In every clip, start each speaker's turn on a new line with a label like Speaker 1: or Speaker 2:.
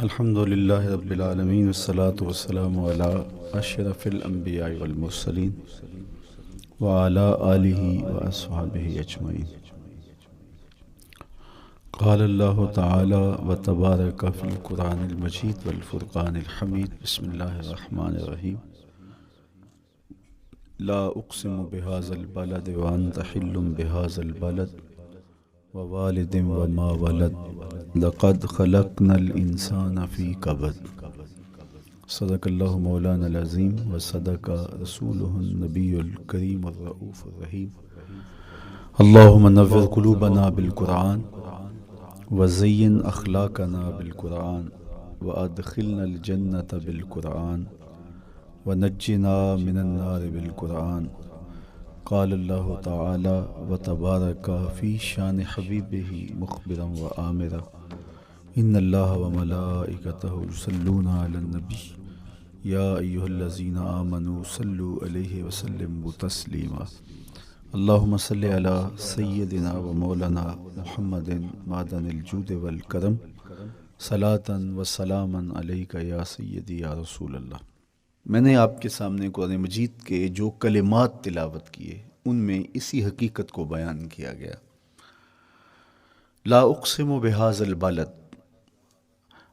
Speaker 1: الحمد لله رب العالمين والصلاة والسلام على أشرف الأنبياء والمرسلين وعلى آله وأصحابه أجمعين. قال الله تعالى وتبارك في القرآن المجيد والفرقان الحميد. بسم الله الرحمن الرحيم. لا أقسم بهذا البلد وأنت حل بهذا البلد ووالد وما ولد لقد خلقنا الإنسان في كبد. صدق الله مولانا العظيم وصدق رسوله النبي الكريم الرؤوف الرحيم. اللهم نور قلوبنا بالقرآن وزين أخلاقنا بالقرآن وأدخلنا الجنة بالقرآن ونجنا من النار بالقرآن. قال الله تعالى وتبارك في شان حبيبه مخبرا وآمرا إن الله وملائكته يصلون على النبي يا أيها الذين آمنوا صلوا عليه وسلموا تسليما. اللهم صل على سيدنا ومولانا محمد معدن الجود والکرم صلاة وسلاما علیک یا سیدی یا رسول اللہ. میں نے آپ کے سامنے قرآن مجید کے جو کلمات تلاوت کیے ان میں اسی حقیقت کو بیان کیا گیا. لا اقسم بہذا البلد،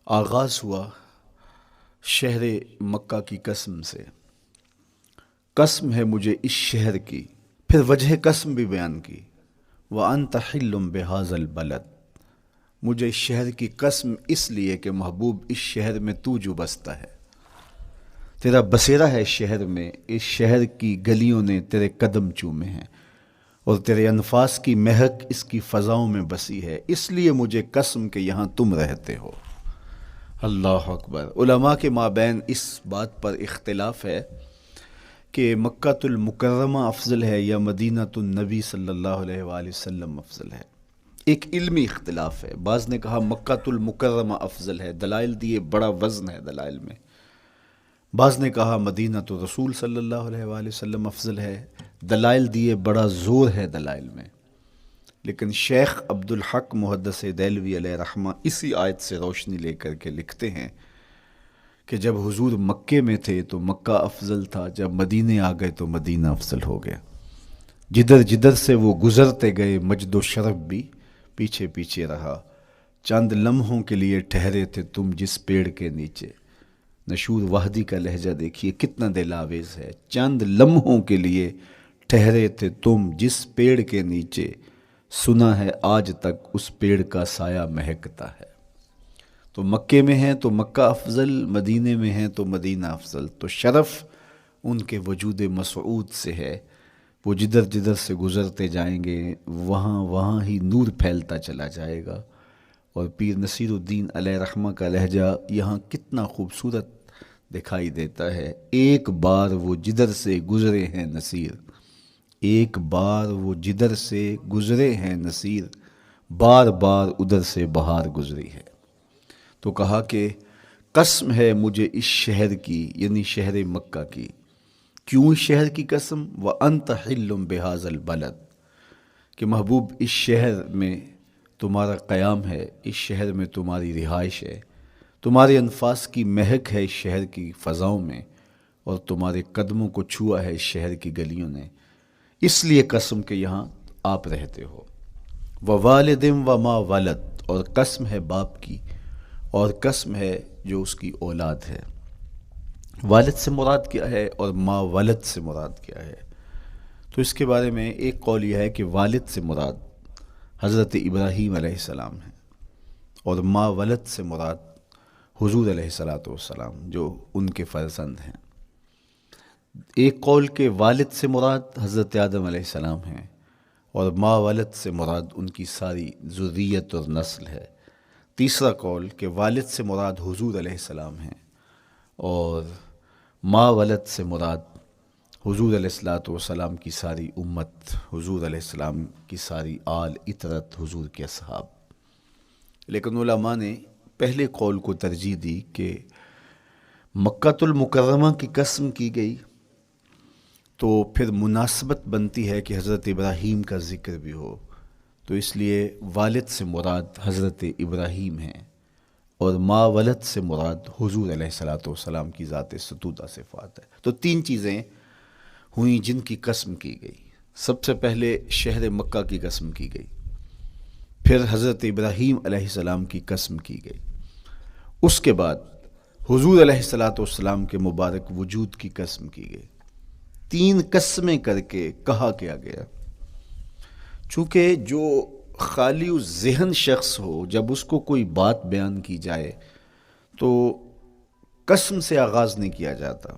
Speaker 1: آغاز ہوا شہر مکہ کی قسم سے. قسم ہے مجھے اس شہر کی، پھر وجہ قسم بھی بیان کی. وَأَنْتَ حِلٌّ بِهَذَا الْبَلَدِ، مجھے اس شہر کی قسم اس لیے کہ محبوب اس شہر میں تو جو بستا ہے، تیرا بسیرا ہے شہر میں، اس شہر کی گلیوں نے تیرے قدم چومے ہیں اور تیرے انفاس کی مہک اس کی فضاؤں میں بسی ہے، اس لیے مجھے قسم کہ یہاں تم رہتے ہو. اللہ اکبر. علماء کے مابین اس بات پر اختلاف ہے کہ مکہ المکرمہ افضل ہے یا مدینہ النبی صلی اللہ علیہ وآلہ وسلم افضل ہے. ایک علمی اختلاف ہے. بعض نے کہا مکہ المکرمہ افضل ہے، دلائل دیے، بڑا وزن ہے دلائل میں. بعض نے کہا مدینہ رسول صلی اللہ علیہ وآلہ وسلم افضل ہے، دلائل دیے، بڑا زور ہے دلائل میں. لیکن شیخ عبدالحق محدث دہلوی علیہ رحمہ اسی آیت سے روشنی لے کر کے لکھتے ہیں کہ جب حضور مکے میں تھے تو مکہ افضل تھا، جب مدینے آ گئے تو مدینہ افضل ہو گیا. جدھر جدھر سے وہ گزرتے گئے مجد و شرف بھی پیچھے پیچھے رہا. چند لمحوں کے لیے ٹھہرے تھے تم جس پیڑ کے نیچے. نشور وحدی کا لہجہ دیکھیے کتنا دل آویز ہے. چند لمحوں کے لیے ٹھہرے تھے تم جس پیڑ کے نیچے، سنا ہے آج تک اس پیڑ کا سایہ مہکتا ہے. تو مکے میں ہیں تو مکہ افضل، مدینے میں ہیں تو مدینہ افضل. تو شرف ان کے وجود مسعود سے ہے. وہ جدھر جدھر سے گزرتے جائیں گے وہاں وہاں ہی نور پھیلتا چلا جائے گا. اور پیر نصیر الدین علیہ رحمہ کا لہجہ یہاں کتنا خوبصورت دکھائی دیتا ہے. ایک بار وہ جدھر سے گزرے ہیں نصیر، ایک بار وہ جدھر سے گزرے ہیں نصیر، بار بار ادھر سے بہار گزری ہے. تو کہا کہ قسم ہے مجھے اس شہر کی، یعنی شہر مکہ کی. کیوں شہر کی قسم؟ وَأَنْتَ حِلٌّ بِهَذَا الْبَلَدِ، کہ محبوب اس شہر میں تمہارا قیام ہے، اس شہر میں تمہاری رہائش ہے، تمہارے انفاس کی مہک ہے اس شہر کی فضاؤں میں، اور تمہارے قدموں کو چھوا ہے اس شہر کی گلیوں نے، اس لیے قسم کہ یہاں آپ رہتے ہو. وَوَالِدٍ وَمَا وَلَدَ، اور قسم ہے باپ کی، اور قسم ہے جو اس کی اولاد ہے. والد سے مراد کیا ہے اور ما ولد سے مراد کیا ہے؟ تو اس کے بارے میں ایک قول یہ ہے کہ والد سے مراد حضرت ابراہیم علیہ السلام ہے، اور ما ولد سے مراد حضور علیہ السلام جو ان کے فرزند ہیں. ایک قول کے والد سے مراد حضرت آدم علیہ السلام ہیں، اور ما ولد سے مراد ان کی ساری ذریت اور نسل ہے. تیسرا قول کہ والد سے مراد حضور علیہ السلام ہیں، اور ما ولد سے مراد حضور علیہ السلام کی ساری امت، حضور علیہ السلام کی ساری آل اطرت، حضور کے اصحاب. لیکن علماء نے پہلے قول کو ترجیح دی کہ مکہ المکرمہ کی قسم کی گئی تو پھر مناسبت بنتی ہے کہ حضرت ابراہیم کا ذکر بھی ہو، تو اس لیے والد سے مراد حضرت ابراہیم ہیں، اور ما ولد سے مراد حضور علیہ الصلوۃ والسلام کی ذات ستودہ صفات ہے۔ تو تین چیزیں ہوئیں جن کی قسم کی گئی۔ سب سے پہلے شہر مکہ کی قسم کی گئی، پھر حضرت ابراہیم علیہ السلام کی قسم کی گئی، اس کے بعد حضور علیہ الصلوۃ والسلام کے مبارک وجود کی قسم کی گئی۔ تین قسمیں کر کے کہا کیا گیا، چونکہ جو خالی ذہن شخص ہو، جب اس کو کوئی بات بیان کی جائے تو قسم سے آغاز نہیں کیا جاتا۔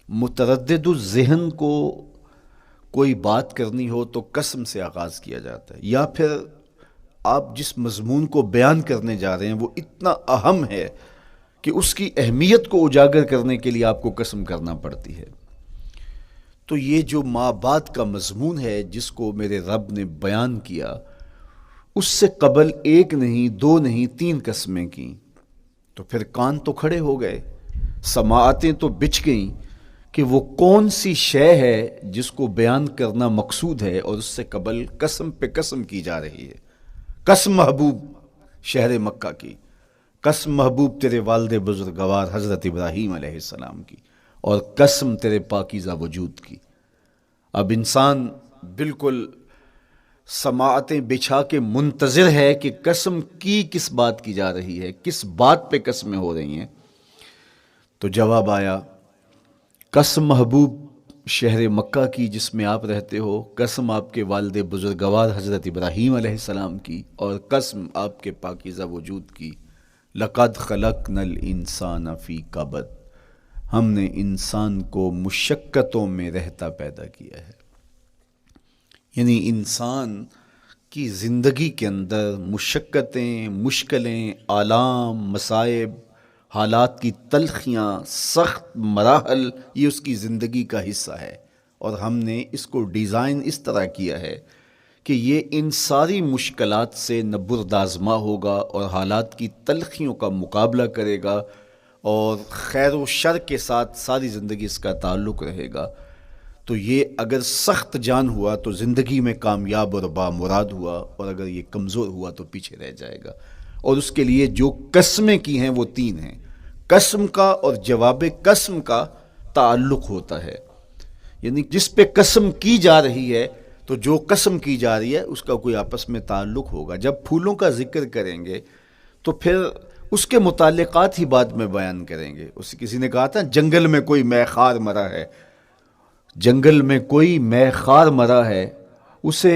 Speaker 1: متردد الذہن کو کوئی بات کرنی ہو تو قسم سے آغاز کیا جاتا ہے، یا پھر آپ جس مضمون کو بیان کرنے جا رہے ہیں وہ اتنا اہم ہے کہ اس کی اہمیت کو اجاگر کرنے کے لیے آپ کو قسم کرنا پڑتی ہے۔ تو یہ جو ما بعد کا مضمون ہے جس کو میرے رب نے بیان کیا، اس سے قبل ایک نہیں، دو نہیں، تین قسمیں کیں، تو پھر کان تو کھڑے ہو گئے، سماعتیں تو بچھ گئیں کہ وہ کون سی شے ہے جس کو بیان کرنا مقصود ہے، اور اس سے قبل قسم پہ قسم کی جا رہی ہے۔ قسم محبوب شہر مکہ کی، قسم محبوب تیرے والد بزرگوار حضرت ابراہیم علیہ السلام کی، اور قسم تیرے پاکیزہ وجود کی۔ اب انسان بالکل سماعتیں بچھا کے منتظر ہے کہ قسم کی کس بات کی جا رہی ہے، کس بات پہ قسمیں ہو رہی ہیں۔ تو جواب آیا، قسم محبوب شہر مکہ کی جس میں آپ رہتے ہو، قسم آپ کے والد بزرگوار حضرت ابراہیم علیہ السلام کی، اور قسم آپ کے پاکیزہ وجود کی۔ لقد خلقنا الانسان فی کبد، ہم نے انسان کو مشقتوں میں رہتا پیدا کیا ہے۔ یعنی انسان کی زندگی کے اندر مشقتیں، مشکلیں، آلام، مصائب، حالات کی تلخیاں، سخت مراحل، یہ اس کی زندگی کا حصہ ہے، اور ہم نے اس کو ڈیزائن اس طرح کیا ہے کہ یہ ان ساری مشکلات سے نہ بردآزما ہوگا اور حالات کی تلخیوں کا مقابلہ کرے گا، اور خیر و شر کے ساتھ ساری زندگی اس کا تعلق رہے گا۔ تو یہ اگر سخت جان ہوا تو زندگی میں کامیاب اور بامراد ہوا، اور اگر یہ کمزور ہوا تو پیچھے رہ جائے گا۔ اور اس کے لیے جو قسمیں کی ہیں وہ تین ہیں۔ قسم کا اور جواب قسم کا تعلق ہوتا ہے، یعنی جس پہ قسم کی جا رہی ہے تو جو قسم کی جا رہی ہے اس کا کوئی آپس میں تعلق ہوگا۔ جب پھولوں کا ذکر کریں گے تو پھر اس کے متعلقات ہی بعد میں بیان کریں گے۔ کسی نے کہا تھا جنگل میں کوئی مے خار مرا ہے، جنگل میں کوئی مے خار مرا ہے، اسے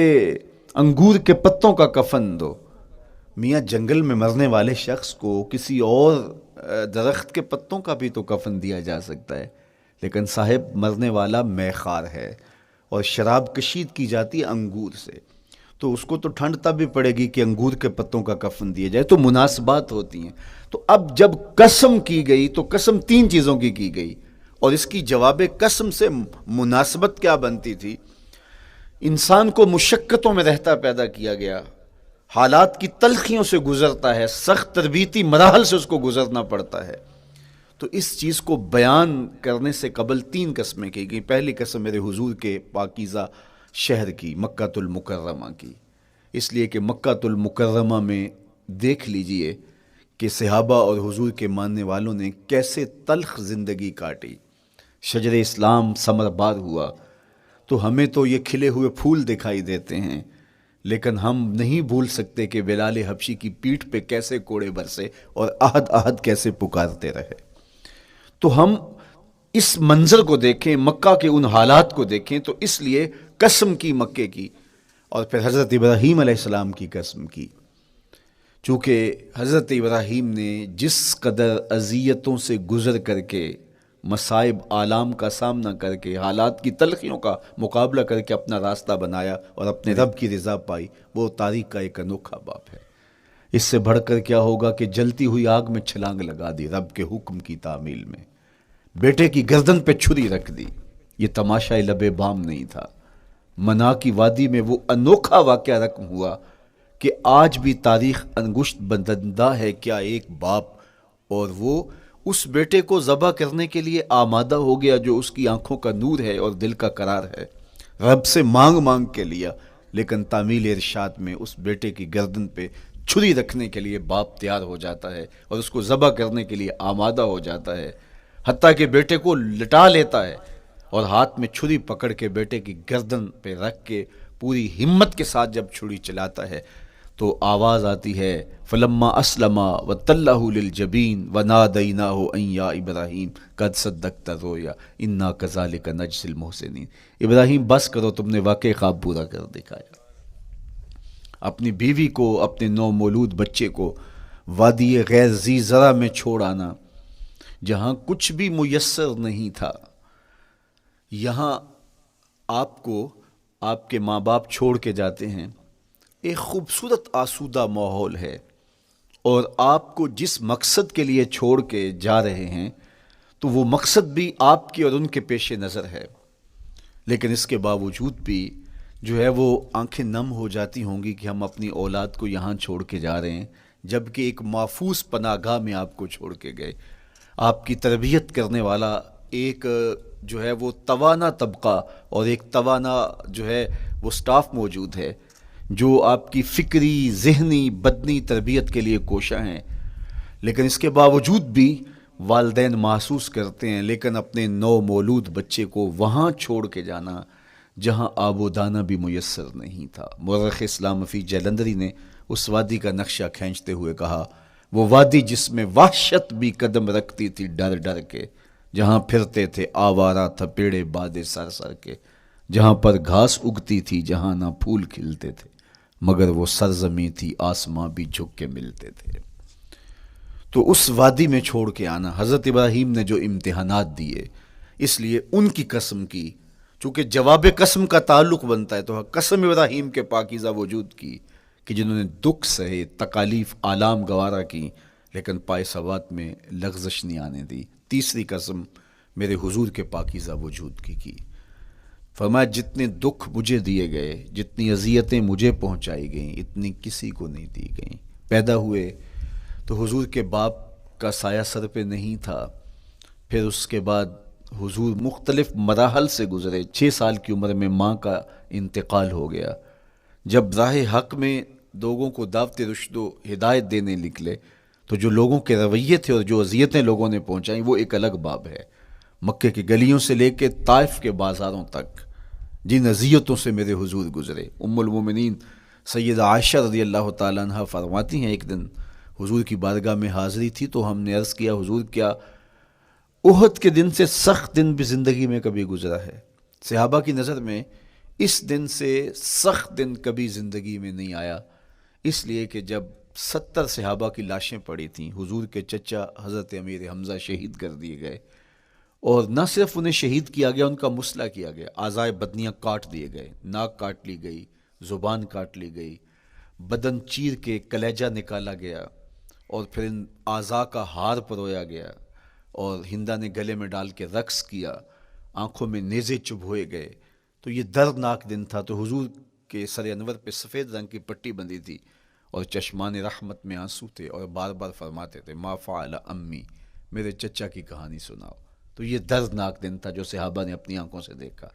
Speaker 1: انگور کے پتوں کا کفن دو۔ میاں جنگل میں مرنے والے شخص کو کسی اور درخت کے پتوں کا بھی تو کفن دیا جا سکتا ہے، لیکن صاحب مرنے والا مے خار ہے، اور شراب کشید کی جاتی ہے انگور سے، تو اس کو تو ٹھنڈ تب بھی پڑے گی کہ انگور کے پتوں کا کفن دیا جائے۔ تو مناسبات ہوتی ہیں۔ تو اب جب قسم کی گئی تو قسم تین چیزوں کی گئی، اور اس کی جواب قسم سے مناسبت کیا بنتی تھی؟ انسان کو مشقتوں میں رہتا پیدا کیا گیا، حالات کی تلخیوں سے گزرتا ہے، سخت تربیتی مراحل سے اس کو گزرنا پڑتا ہے۔ تو اس چیز کو بیان کرنے سے قبل تین قسمیں کی گئی۔ پہلی قسم میرے حضور کے پاکیزہ شہر کی، مکہ المکرمہ کی، اس لیے کہ مکہ المکرمہ میں دیکھ لیجئے کہ صحابہ اور حضور کے ماننے والوں نے کیسے تلخ زندگی کاٹی۔ شجر اسلام ثمر بار ہوا تو ہمیں تو یہ کھلے ہوئے پھول دکھائی دیتے ہیں، لیکن ہم نہیں بھول سکتے کہ بلال حبشی کی پیٹھ پہ کیسے کوڑے برسے اور احد احد کیسے پکارتے رہے۔ تو ہم اس منظر کو دیکھیں، مکہ کے ان حالات کو دیکھیں، تو اس لیے قسم کی مکے کی، اور پھر حضرت ابراہیم علیہ السلام کی قسم کی، چونکہ حضرت ابراہیم نے جس قدر اذیتوں سے گزر کر کے، مصائب آلام کا سامنا کر کے، حالات کی تلخیوں کا مقابلہ کر کے اپنا راستہ بنایا اور اپنے رب کی رضا پائی، وہ تاریخ کا ایک انوکھا باپ ہے۔ اس سے بڑھ کر کیا ہوگا کہ جلتی ہوئی آگ میں چھلانگ لگا دی رب کے حکم کی تعمیل میں، بیٹے کی گردن پہ چھری رکھ دی۔ یہ تماشا لب بام نہیں تھا، منا کی وادی میں وہ انوکھا واقعہ رقم ہوا کہ آج بھی تاریخ انگشت بدندہ ہے کیا ایک باپ، اور وہ اس بیٹے کو ذبح کرنے کے لیے آمادہ ہو گیا جو اس کی آنکھوں کا نور ہے اور دل کا قرار ہے، رب سے مانگ کے لیا، لیکن تعمیل ارشاد میں اس بیٹے کی گردن پہ چھری رکھنے کے لیے باپ تیار ہو جاتا ہے اور اس کو ذبح کرنے کے لیے آمادہ ہو جاتا ہے، حتیٰ کہ بیٹے کو لٹا لیتا ہے اور ہاتھ میں چھری پکڑ کے بیٹے کی گردن پہ رکھ کے پوری ہمت کے ساتھ جب چھری چلاتا ہے تو آواز آتی ہے فلما اسلما وتلہ للجبین ونادیناہ ان یا ابراہیم قد صدقت الرؤیا انا کذالک نجزی المحسنین۔ ابراہیم بس کرو، تم نے واقعی خواب پورا کر دکھایا۔ اپنی بیوی کو، اپنے نو مولود بچے کو وادی غیر ذی زرع میں چھوڑ آنا، جہاں کچھ بھی میسر نہیں تھا، یہاں آپ کو آپ کے ماں باپ چھوڑ کے جاتے ہیں، ایک خوبصورت آسودہ ماحول ہے، اور آپ کو جس مقصد کے لیے چھوڑ کے جا رہے ہیں تو وہ مقصد بھی آپ کی اور ان کے پیش نظر ہے، لیکن اس کے باوجود بھی جو ہے وہ آنکھیں نم ہو جاتی ہوں گی کہ ہم اپنی اولاد کو یہاں چھوڑ کے جا رہے ہیں، جبکہ ایک محفوظ پناہ گاہ میں آپ کو چھوڑ کے گئے۔ آپ کی تربیت کرنے والا ایک جو ہے وہ توانا طبقہ اور ایک توانا جو ہے وہ سٹاف موجود ہے جو آپ کی فکری، ذہنی، بدنی تربیت کے لیے کوشاں ہیں، لیکن اس کے باوجود بھی والدین محسوس کرتے ہیں لیکن اپنے نو مولود بچے کو وہاں چھوڑ کے جانا جہاں آب و دانہ بھی میسر نہیں تھا۔ مورخ اسلام حفیظ جلندری نے اس وادی کا نقشہ کھینچتے ہوئے کہا، وہ وادی جس میں وحشت بھی قدم رکھتی تھی ڈر ڈر کے، جہاں پھرتے تھے آوارہ تھپیڑے بادے سر سر کے، جہاں پر گھاس اگتی تھی، جہاں نہ پھول کھلتے تھے، مگر وہ سرزمیں تھی آسماں بھی جھک کے ملتے تھے۔ تو اس وادی میں چھوڑ کے آنا، حضرت ابراہیم نے جو امتحانات دیے، اس لیے ان کی قسم کی، چونکہ جواب قسم کا تعلق بنتا ہے تو قسم ابراہیم کے پاکیزہ وجود کی کہ جنہوں نے دکھ سہے، تکالیف آلام گوارا کی، لیکن پائے ثبات میں لغزش نہیں آنے دی۔ تیسری قسم میرے حضور کے پاکیزہ وجود کی فرمایا جتنے دکھ مجھے دیے گئے، جتنی اذیتیں مجھے پہنچائی گئیں، اتنی کسی کو نہیں دی گئیں۔ پیدا ہوئے تو حضور کے باپ کا سایہ سر پہ نہیں تھا، پھر اس کے بعد حضور مختلف مراحل سے گزرے۔ 6 سال کی عمر میں ماں کا انتقال ہو گیا۔ جب راہ حق میں لوگوں کو دعوت رشد و ہدایت دینے نکلے تو جو لوگوں کے رویے تھے اور جو اذیتیں لوگوں نے پہنچائیں وہ ایک الگ باب ہے۔ مکے کی گلیوں سے لے کے طائف کے بازاروں تک جن اذیتوں سے میرے حضور گزرے، ام المومنین سیدہ عائشہ رضی اللہ تعالیٰ عنہ فرماتی ہیں ایک دن حضور کی بارگاہ میں حاضری تھی تو ہم نے عرض کیا حضور کیا احد کے دن سے سخت دن بھی زندگی میں کبھی گزرا ہے؟ صحابہ کی نظر میں اس دن سے سخت دن کبھی زندگی میں نہیں آیا، اس لیے کہ جب 70 صحابہ کی لاشیں پڑی تھیں، حضور کے چچا حضرت امیر حمزہ شہید کر دیے گئے، اور نہ صرف انہیں شہید کیا گیا، ان کا مسئلہ کیا گیا، اعضائے بدنیاں کاٹ دیے گئے، ناک کاٹ لی گئی، زبان کاٹ لی گئی، بدن چیر کے کلیجہ نکالا گیا، اور پھر ان اعضاء کا ہار پرویا گیا، اور ہندا نے گلے میں ڈال کے رقص کیا، آنکھوں میں نیزے چبھوئے گئے۔ تو یہ دردناک دن تھا۔ تو حضور کے سر انور پہ سفید رنگ کی پٹی بندھی تھی اور چشمان رحمت میں آنسو تھے، اور بار بار فرماتے تھے ما فعل امی، میرے چچا کی کہانی سناؤ۔ تو یہ دردناک دن تھا جو صحابہ نے اپنی آنکھوں سے دیکھا۔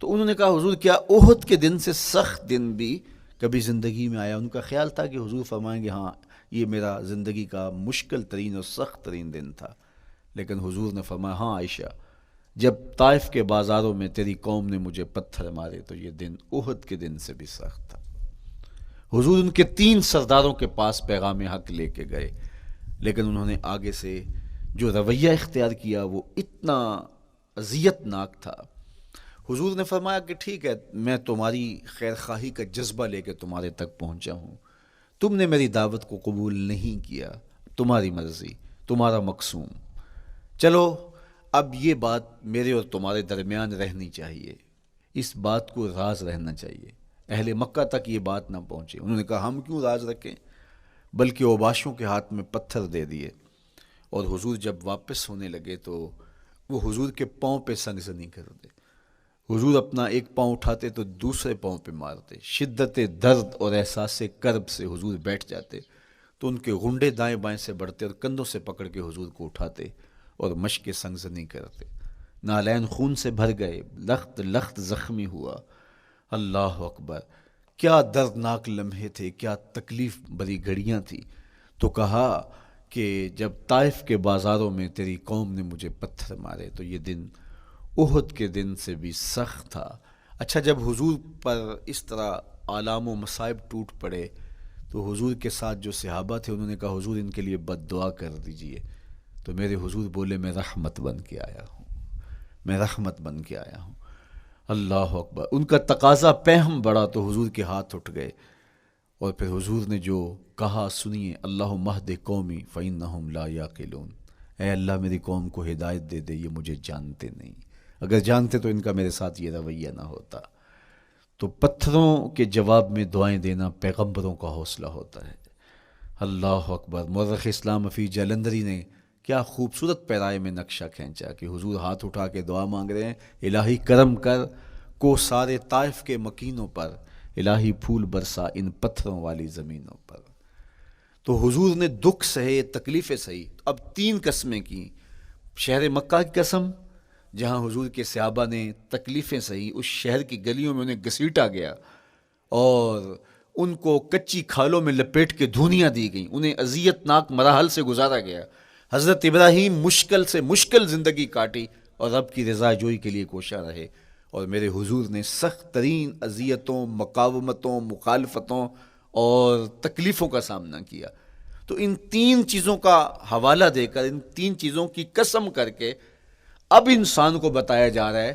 Speaker 1: تو انہوں نے کہا حضور کیا احد کے دن سے سخت دن بھی کبھی زندگی میں آیا؟ ان کا خیال تھا کہ حضور فرمائیں گے ہاں یہ میرا زندگی کا مشکل ترین اور سخت ترین دن تھا، لیکن حضور نے فرمایا ہاں عائشہ، جب طائف کے بازاروں میں تیری قوم نے مجھے پتھر مارے تو یہ دن احد کے دن سے بھی سخت تھا۔ حضور ان کے 3 سرداروں کے پاس پیغام حق لے کے گئے، لیکن انہوں نے آگے سے جو رویہ اختیار کیا وہ اتنا اذیت ناک تھا۔ حضور نے فرمایا کہ ٹھیک ہے، میں تمہاری خیر خواہی کا جذبہ لے کے تمہارے تک پہنچا ہوں، تم نے میری دعوت کو قبول نہیں کیا، تمہاری مرضی، تمہارا مقسوم، چلو اب یہ بات میرے اور تمہارے درمیان رہنی چاہیے، اس بات کو راز رہنا چاہیے، اہل مکہ تک یہ بات نہ پہنچے۔ انہوں نے کہا ہم کیوں راز رکھیں، بلکہ اوباشوں کے ہاتھ میں پتھر دے دیے، اور حضور جب واپس ہونے لگے تو وہ حضور کے پاؤں پہ سنگسنی کرتے، حضور اپنا ایک پاؤں اٹھاتے تو دوسرے پاؤں پہ مارتے، شدت درد اور احساس کرب سے حضور بیٹھ جاتے تو ان کے غنڈے دائیں بائیں سے بڑھتے اور کندھوں سے پکڑ کے حضور کو اٹھاتے اور مشق سنگزنی کرتے۔ نالین خون سے بھر گئے، لخت لخت زخمی ہوا۔ اللہ اکبر، کیا دردناک لمحے تھے، کیا تکلیف بھری گھڑیاں تھیں. تو کہا کہ جب طائف کے بازاروں میں تیری قوم نے مجھے پتھر مارے تو یہ دن احد کے دن سے بھی سخت تھا. اچھا، جب حضور پر اس طرح آلام و مصائب ٹوٹ پڑے تو حضور کے ساتھ جو صحابہ تھے انہوں نے کہا حضور ان کے لیے بد دعا کر دیجئے. تو میرے حضور بولے میں رحمت بن کے آیا ہوں، میں رحمت بن کے آیا ہوں. اللہ اکبر. ان کا تقاضا پہم بڑا تو حضور کے ہاتھ اٹھ گئے، اور پھر حضور نے جو کہا سنیے، اللہم اہد قومی فإنہم لا یعقلون. اے اللہ میری قوم کو ہدایت دے دے، یہ مجھے جانتے نہیں، اگر جانتے تو ان کا میرے ساتھ یہ رویہ نہ ہوتا. تو پتھروں کے جواب میں دعائیں دینا پیغمبروں کا حوصلہ ہوتا ہے. اللہ اکبر. مورخ اسلام فی جلندری نے کیا خوبصورت پیرائے میں نقشہ کھینچا کہ حضور ہاتھ اٹھا کے دعا مانگ رہے ہیں، الہی کرم کر کو سارے طائف کے مکینوں پر، الہی پھول برسا ان پتھروں والی زمینوں پر. تو حضور نے دکھ سہے، تکلیفیں سہی. اب 3 قسمیں کی. شہر مکہ کی قسم جہاں حضور کے صحابہ نے تکلیفیں سہی، اس شہر کی گلیوں میں انہیں گھسیٹا گیا اور ان کو کچی کھالوں میں لپیٹ کے دھونیاں دی گئیں، انہیں اذیت ناک مراحل سے گزارا گیا. حضرت ابراہیم مشکل سے مشکل زندگی کاٹی اور رب کی رضا جوئی کے لیے کوشاں رہے، اور میرے حضور نے سخت ترین اذیتوں، مقاومتوں، مخالفتوں اور تکلیفوں کا سامنا کیا. تو ان 3 چیزوں کا حوالہ دے کر، ان 3 چیزوں کی قسم کر کے اب انسان کو بتایا جا رہا ہے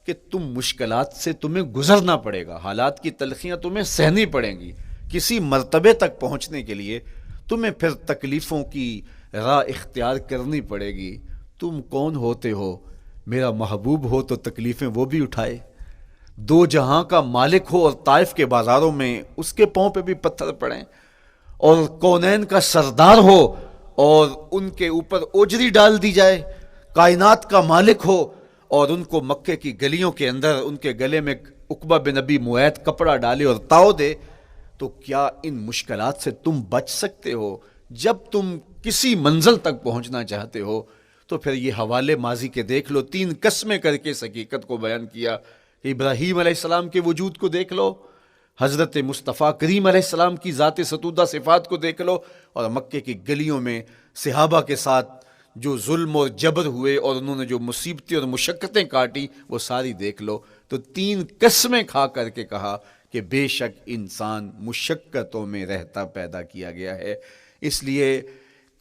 Speaker 1: کہ تم مشکلات سے تمہیں گزرنا پڑے گا، حالات کی تلخیاں تمہیں سہنی پڑیں گی. کسی مرتبے تک پہنچنے کے لیے تمہیں پھر تکلیفوں کی راہ اختیار کرنی پڑے گی. تم کون ہوتے ہو؟ میرا محبوب ہو تو تکلیفیں وہ بھی اٹھائے، 2 جہاں کا مالک ہو اور طائف کے بازاروں میں اس کے پاؤں پہ بھی پتھر پڑیں، اور کونین کا سردار ہو اور ان کے اوپر اوجری ڈال دی جائے، کائنات کا مالک ہو اور ان کو مکے کی گلیوں کے اندر ان کے گلے میں عقبہ بن ابی معیط کپڑا ڈالے اور تاؤ دے. تو کیا ان مشکلات سے تم بچ سکتے ہو؟ جب تم کسی منزل تک پہنچنا چاہتے ہو تو پھر یہ حوالے ماضی کے دیکھ لو. 3 قسمیں کر کے اس حقیقت کو بیان کیا کہ ابراہیم علیہ السلام کے وجود کو دیکھ لو، حضرت مصطفیٰ کریم علیہ السلام کی ذات ستودہ صفات کو دیکھ لو، اور مکے کی گلیوں میں صحابہ کے ساتھ جو ظلم اور جبر ہوئے اور انہوں نے جو مصیبتیں اور مشقتیں کاٹی وہ ساری دیکھ لو. تو 3 قسمیں کھا کر کے کہا کہ بے شک انسان مشقتوں میں رہتا پیدا کیا گیا ہے. اس لیے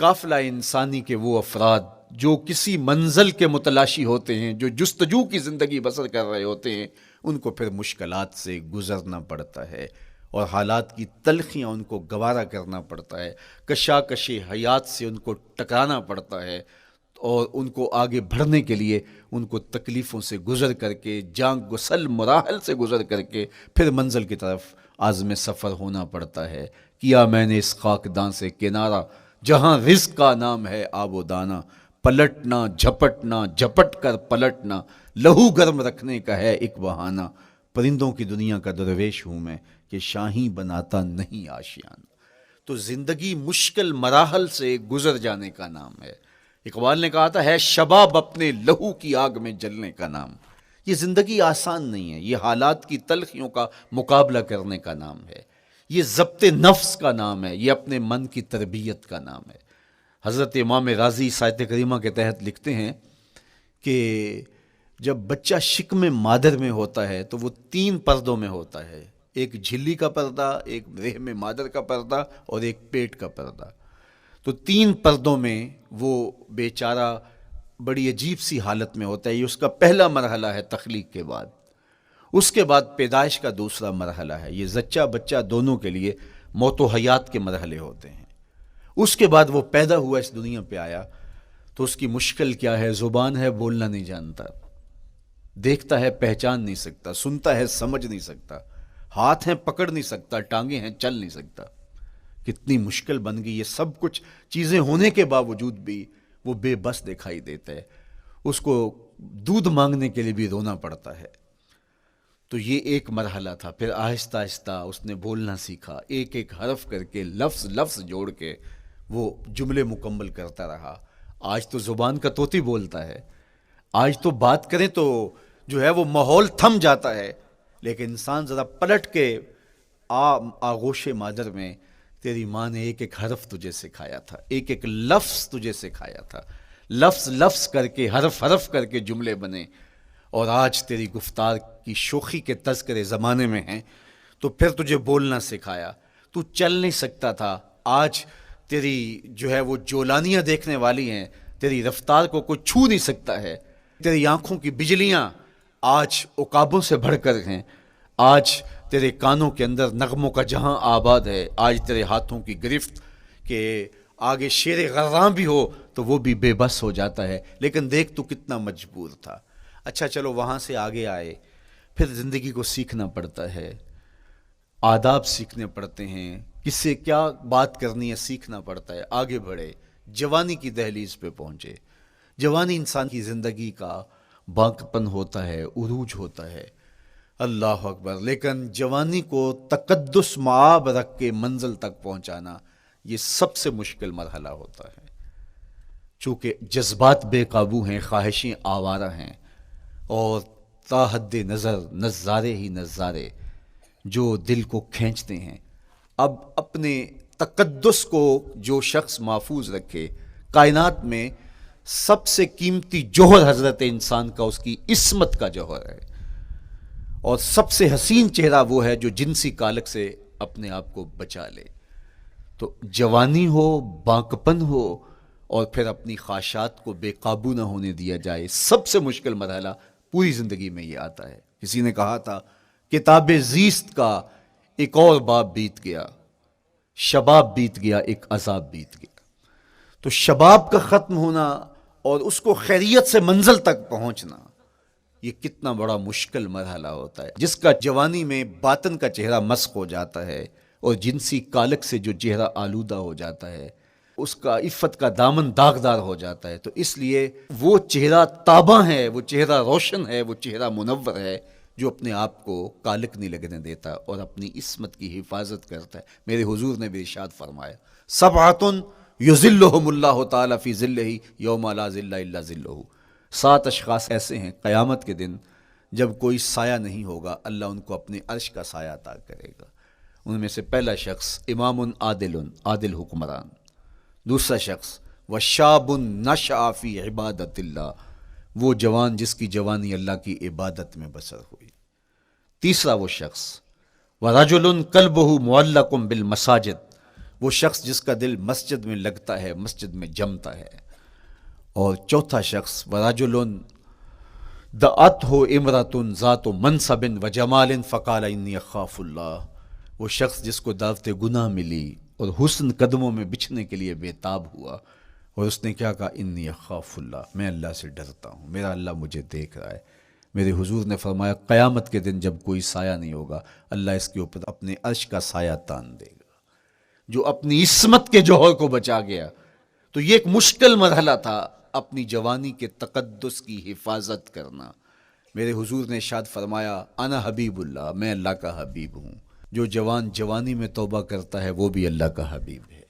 Speaker 1: قافلہ انسانی کے وہ افراد جو کسی منزل کے متلاشی ہوتے ہیں، جو جستجو کی زندگی بسر کر رہے ہوتے ہیں، ان کو پھر مشکلات سے گزرنا پڑتا ہے اور حالات کی تلخیاں ان کو گوارا کرنا پڑتا ہے، کشاکش حیات سے ان کو ٹکرانا پڑتا ہے، اور ان کو آگے بڑھنے کے لیے ان کو تکلیفوں سے گزر کر کے، جان گسل مراحل سے گزر کر کے پھر منزل کی طرف عازم سفر ہونا پڑتا ہے. کیا میں نے اس خاکدان سے کنارہ جہاں رزق کا نام ہے آب و دانہ، پلٹنا جھپٹنا جھپٹ کر پلٹنا لہو گرم رکھنے کا ہے ایک بہانہ. پرندوں کی دنیا کا درویش ہوں میں کہ شاہی بناتا نہیں آشیانہ. تو زندگی مشکل مراحل سے گزر جانے کا نام ہے. اقبال نے کہا تھا ہے شباب اپنے لہو کی آگ میں جلنے کا نام. یہ زندگی آسان نہیں ہے، یہ حالات کی تلخیوں کا مقابلہ کرنے کا نام ہے، یہ ضبط نفس کا نام ہے، یہ اپنے من کی تربیت کا نام ہے. حضرت امام رازی سایت کریمہ کے تحت لکھتے ہیں کہ جب بچہ شکم مادر میں ہوتا ہے تو وہ 3 پردوں میں ہوتا ہے، ایک جھلی کا پردہ، ایک رحم مادر کا پردہ اور ایک پیٹ کا پردہ. تو 3 پردوں میں وہ بیچارہ بڑی عجیب سی حالت میں ہوتا ہے. یہ اس کا پہلا مرحلہ ہے تخلیق کے بعد. اس کے بعد پیدائش کا دوسرا مرحلہ ہے. یہ زچہ بچہ دونوں کے لیے موت و حیات کے مرحلے ہوتے ہیں. اس کے بعد وہ پیدا ہوا، اس دنیا پہ آیا تو اس کی مشکل کیا ہے؟ زبان ہے، بولنا نہیں جانتا، دیکھتا ہے پہچان نہیں سکتا، سنتا ہے سمجھ نہیں سکتا، ہاتھ ہیں پکڑ نہیں سکتا، ٹانگیں ہیں چل نہیں سکتا. کتنی مشکل بن گئی. یہ سب کچھ چیزیں ہونے کے باوجود بھی وہ بے بس دکھائی دیتا ہے. اس کو دودھ مانگنے کے لیے بھی رونا پڑتا ہے. تو یہ ایک مرحلہ تھا. پھر آہستہ آہستہ اس نے بولنا سیکھا، ایک ایک حرف کر کے لفظ لفظ جوڑ کے وہ جملے مکمل کرتا رہا. آج تو زبان کا طوطی بولتا ہے، آج تو بات کریں تو جو ہے وہ ماحول تھم جاتا ہے. لیکن انسان ذرا پلٹ کے آغوش مادر میں تیری ماں نے ایک ایک حرف تجھے سکھایا تھا، ایک ایک لفظ تجھے سکھایا تھا، لفظ لفظ کر کے، حرف حرف کر کے جملے بنے، اور آج تیری گفتار کی شوخی کے تذکرے زمانے میں ہیں، تو پھر تجھے بولنا سکھایا، تو چل نہیں سکتا تھا، آج تیری جو ہے وہ جولانیاں دیکھنے والی ہیں، تیری رفتار کو کوئی چھو نہیں سکتا ہے، تیری آنکھوں کی بجلیاں آج عقابوں سے بڑھ کر ہیں، آج تیرے کانوں کے اندر نغموں کا جہاں آباد ہے، آج تیرے ہاتھوں کی گرفت کہ آگے شیر غراں بھی ہو تو وہ بھی بے بس ہو جاتا ہے، لیکن دیکھ تو کتنا مجبور تھا۔ اچھا چلو وہاں سے آگے آئے، پھر زندگی کو سیکھنا پڑتا ہے، آداب سیکھنے پڑتے ہیں، کس سے کیا بات کرنی ہے سیکھنا پڑتا ہے، آگے بڑھے، جوانی کی دہلیز پہ پہنچے۔ جوانی انسان کی زندگی کا باقپن ہوتا ہے، عروج ہوتا ہے، اللہ اکبر، لیکن جوانی کو تقدس معاب رکھ کے منزل تک پہنچانا یہ سب سے مشکل مرحلہ ہوتا ہے، چونکہ جذبات بے قابو ہیں، خواہشیں آوارہ ہیں، اور تا حد نظر نظارے ہی نظارے جو دل کو کھینچتے ہیں۔ اب اپنے تقدس کو جو شخص محفوظ رکھے، کائنات میں سب سے قیمتی جوہر حضرت انسان کا اس کی عصمت کا جوہر ہے، اور سب سے حسین چہرہ وہ ہے جو جنسی کالک سے اپنے آپ کو بچا لے۔ تو جوانی ہو، باقپن ہو، اور پھر اپنی خواہشات کو بے قابو نہ ہونے دیا جائے، سب سے مشکل مرحلہ پوری زندگی میں یہ آتا ہے۔ کسی نے کہا تھا کتاب زیست کا ایک اور باب بیت گیا، شباب بیت گیا، ایک عذاب بیت گیا۔ تو شباب کا ختم ہونا اور اس کو خیریت سے منزل تک پہنچنا، یہ کتنا بڑا مشکل مرحلہ ہوتا ہے، جس کا جوانی میں باطن کا چہرہ مسخ ہو جاتا ہے اور جنسی کالک سے جو چہرہ آلودہ ہو جاتا ہے، اس کا عفت کا دامن داغدار ہو جاتا ہے۔ تو اس لیے وہ چہرہ تاباں ہے، وہ چہرہ روشن ہے، وہ چہرہ منور ہے جو اپنے آپ کو کالک نہیں لگنے دیتا اور اپنی عصمت کی حفاظت کرتا ہے۔ میرے حضور نے بھی ارشاد فرمایا، سبعۃ یظلھم اللہ تعالی فی ظلہ یوم لا ظل الا ظلہ، 7 اشخاص ایسے ہیں قیامت کے دن جب کوئی سایہ نہیں ہوگا، اللہ ان کو اپنے عرش کا سایہ عطا کرے گا۔ ان میں سے پہلا شخص امام عادل حکمران، دوسرا شخص وشاب نشأ فی عبادت اللہ، وہ جوان جس کی جوانی اللہ کی عبادت میں بسر ہوئی، تیسرا وہ شخص ورجل قلبہ معلق بالمساجد، وہ شخص جس کا دل مسجد میں لگتا ہے، مسجد میں جمتا ہے، اور چوتھا شخص ورجل دعتہ امرأۃ ذات منصب وجمال فقال انی اخاف اللہ، وہ شخص جس کو دعوت گناہ ملی اور حسن قدموں میں بچھنے کے لیے بےتاب ہوا، اور اس نے کیا کہا، انی اخاف اللہ، میں اللہ سے ڈرتا ہوں، میرا اللہ مجھے دیکھ رہا ہے۔ میرے حضور نے فرمایا قیامت کے دن جب کوئی سایہ نہیں ہوگا، اللہ اس کے اوپر اپنے عرش کا سایہ تان دے گا، جو اپنی عصمت کے جوہر کو بچا گیا۔ تو یہ ایک مشکل مرحلہ تھا، اپنی جوانی کے تقدس کی حفاظت کرنا۔ میرے حضور نے ارشاد فرمایا انا حبیب اللہ، میں اللہ کا حبیب ہوں، جو جوان جوانی میں توبہ کرتا ہے وہ بھی اللہ کا حبیب ہے۔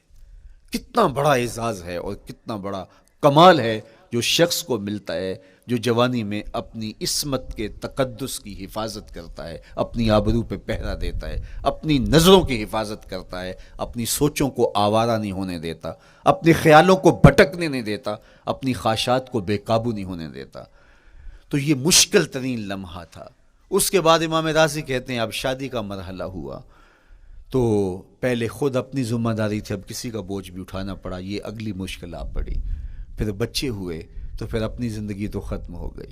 Speaker 1: کتنا بڑا اعزاز ہے اور کتنا بڑا کمال ہے جو شخص کو ملتا ہے جو جوانی میں اپنی عصمت کے تقدس کی حفاظت کرتا ہے، اپنی آبرو پہ پہرا دیتا ہے، اپنی نظروں کی حفاظت کرتا ہے، اپنی سوچوں کو آوارہ نہیں ہونے دیتا، اپنے خیالوں کو بھٹکنے نہیں دیتا، اپنی خواہشات کو بے قابو نہیں ہونے دیتا۔ تو یہ مشکل ترین لمحہ تھا۔ اس کے بعد امام راضی کہتے ہیں اب شادی کا مرحلہ ہوا، تو پہلے خود اپنی ذمہ داری تھی، اب کسی کا بوجھ بھی اٹھانا پڑا، یہ اگلی مشکل آ پڑی۔ پھر بچے ہوئے تو پھر اپنی زندگی تو ختم ہو گئی،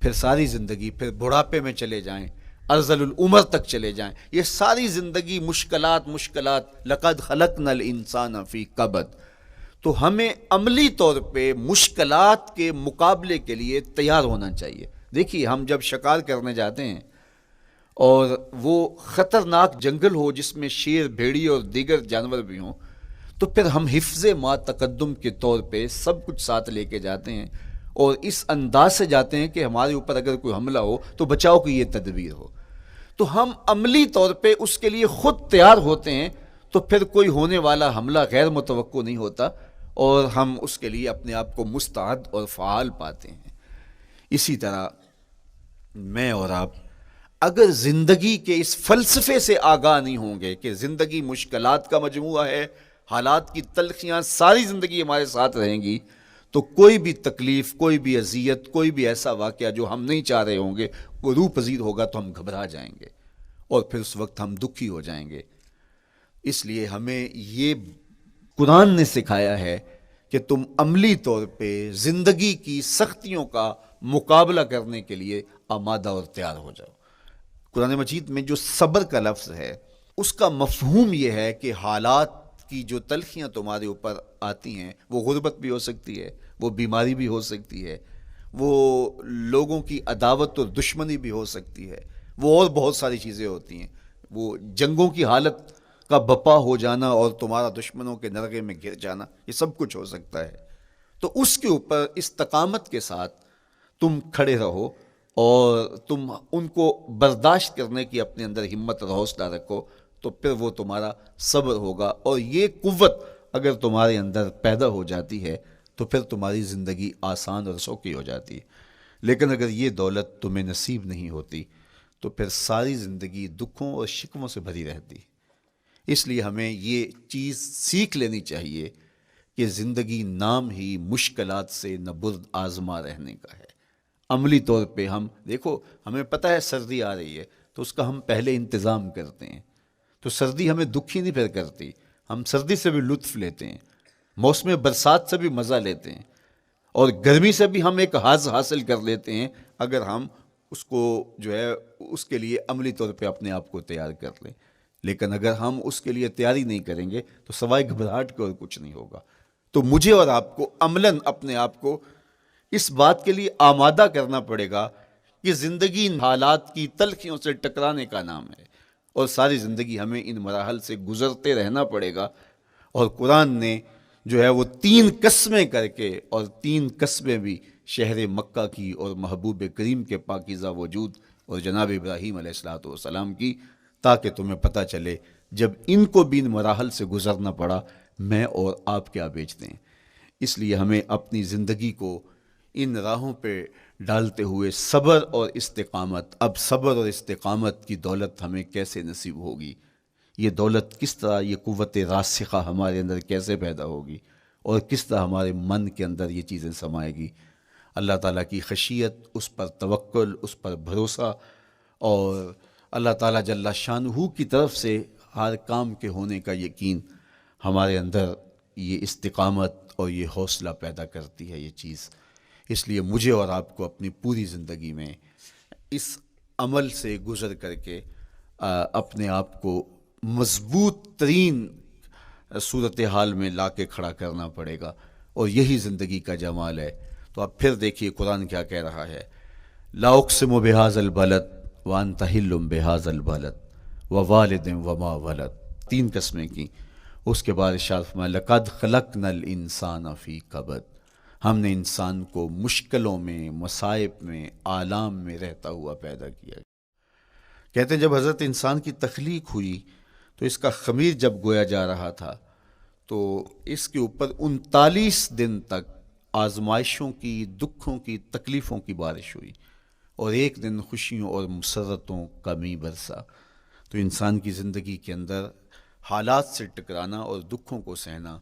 Speaker 1: پھر ساری زندگی، پھر بڑھاپے میں چلے جائیں، ارذل العمر تک چلے جائیں، یہ ساری زندگی مشکلات لقد خلقنا الانسان فی کبد۔ تو ہمیں عملی طور پہ مشکلات کے مقابلے کے لیے تیار ہونا چاہیے۔ دیکھیے ہم جب شکار کرنے جاتے ہیں اور وہ خطرناک جنگل ہو جس میں شیر، بھیڑی اور دیگر جانور بھی ہوں، تو پھر ہم حفظ ما تقدم کے طور پہ سب کچھ ساتھ لے کے جاتے ہیں، اور اس انداز سے جاتے ہیں کہ ہمارے اوپر اگر کوئی حملہ ہو تو بچاؤ کی یہ تدبیر ہو۔ تو ہم عملی طور پہ اس کے لیے خود تیار ہوتے ہیں، تو پھر کوئی ہونے والا حملہ غیر متوقع نہیں ہوتا، اور ہم اس کے لیے اپنے آپ کو مستعد اور فعال پاتے ہیں۔ اسی طرح میں اور آپ
Speaker 2: اگر زندگی کے اس فلسفے سے آگاہ نہیں ہوں گے کہ زندگی مشکلات کا مجموعہ ہے، حالات کی تلخیاں ساری زندگی ہمارے ساتھ رہیں گی، تو کوئی بھی تکلیف، کوئی بھی اذیت، کوئی بھی ایسا واقعہ جو ہم نہیں چاہ رہے ہوں گے وہ روح پذیر ہوگا تو ہم گھبرا جائیں گے اور پھر اس وقت ہم دکھی ہو جائیں گے۔ اس لیے ہمیں یہ قرآن نے سکھایا ہے کہ تم عملی طور پہ زندگی کی سختیوں کا مقابلہ کرنے کے لیے آمادہ اور تیار ہو جاؤ۔ قرآن مجید میں جو صبر کا لفظ ہے اس کا مفہوم یہ ہے کہ حالات کی جو تلخیاں تمہارے اوپر آتی ہیں، وہ غربت بھی ہو سکتی ہے، وہ بیماری بھی ہو سکتی ہے، وہ لوگوں کی عداوت اور دشمنی بھی ہو سکتی ہے، وہ اور بہت ساری چیزیں ہوتی ہیں، وہ جنگوں کی حالت کا بپا ہو جانا اور تمہارا دشمنوں کے نرغے میں گر جانا، یہ سب کچھ ہو سکتا ہے۔ تو اس کے اوپر استقامت کے ساتھ تم کھڑے رہو اور تم ان کو برداشت کرنے کی اپنے اندر ہمت اور حوصلہ رکھو، تو پھر وہ تمہارا صبر ہوگا، اور یہ قوت اگر تمہارے اندر پیدا ہو جاتی ہے تو پھر تمہاری زندگی آسان اور سوکھی ہو جاتی ہے۔ لیکن اگر یہ دولت تمہیں نصیب نہیں ہوتی تو پھر ساری زندگی دکھوں اور شکووں سے بھری رہتی۔ اس لیے ہمیں یہ چیز سیکھ لینی چاہیے کہ زندگی نام ہی مشکلات سے نہ برد آزما رہنے کا ہے۔ عملی طور پہ ہم دیکھو، ہمیں پتہ ہے سردی آ رہی ہے تو اس کا ہم پہلے انتظام کرتے ہیں، تو سردی ہمیں دکھی نہیں پھر کرتی، ہم سردی سے بھی لطف لیتے ہیں، موسم برسات سے بھی مزہ لیتے ہیں، اور گرمی سے بھی ہم ایک حاز حاصل کر لیتے ہیں اگر ہم اس کو جو ہے اس کے لیے عملی طور پہ اپنے آپ کو تیار کر لیں۔ لیکن اگر ہم اس کے لیے تیاری نہیں کریں گے تو سوائے گھبراہٹ کے اور کچھ نہیں ہوگا۔ تو مجھے اور آپ کو عملاً اپنے آپ کو اس بات کے لیے آمادہ کرنا پڑے گا کہ زندگی ان حالات کی تلخیوں سے ٹکرانے کا نام ہے، اور ساری زندگی ہمیں ان مراحل سے گزرتے رہنا پڑے گا۔ اور قرآن نے جو ہے وہ 3 قسمیں کر کے، اور 3 قسمیں بھی شہر مکہ کی اور محبوب کریم کے پاکیزہ وجود اور جناب ابراہیم علیہ السلام کی، تاکہ تمہیں پتہ چلے جب ان کو بھی ان مراحل سے گزرنا پڑا میں اور آپ کیا بیچتے ہیں۔ اس لیے ہمیں اپنی زندگی کو ان راہوں پہ ڈالتے ہوئے صبر اور استقامت، اب صبر اور استقامت کی دولت ہمیں کیسے نصیب ہوگی، یہ دولت کس طرح، یہ قوت راسخہ ہمارے اندر کیسے پیدا ہوگی، اور کس طرح ہمارے من کے اندر یہ چیزیں سمائے گی۔ اللہ تعالیٰ کی خشیت، اس پر توکل، اس پر بھروسہ، اور اللہ تعالیٰ جل شانہ کی طرف سے ہر کام کے ہونے کا یقین ہمارے اندر یہ استقامت اور یہ حوصلہ پیدا کرتی ہے یہ چیز۔ اس لیے مجھے اور آپ کو اپنی پوری زندگی میں اس عمل سے گزر کر کے اپنے آپ کو مضبوط ترین صورتحال میں لا کے کھڑا کرنا پڑے گا، اور یہی زندگی کا جمال ہے۔ تو اب پھر دیکھیے قرآن کیا کہہ رہا ہے، لا اقسم بہذا البلد وانت حل بہذا البلد ووالد وما ولد، 3 قسمیں کی۔ اس کے بعد ارشاد فرمایا لقد خلقنا الانسان فی کبد، ہم نے انسان کو مشکلوں میں، مصائب میں، آلام میں رہتا ہوا پیدا کیا۔ کہتے ہیں جب حضرت انسان کی تخلیق ہوئی تو اس کا خمیر جب گویا جا رہا تھا تو اس کے اوپر 39 دن تک آزمائشوں کی، دکھوں کی، تکلیفوں کی بارش ہوئی، اور ایک دن خوشیوں اور مسرتوں کا می برسا۔ تو انسان کی زندگی کے اندر حالات سے ٹکرانا اور دکھوں کو سہنا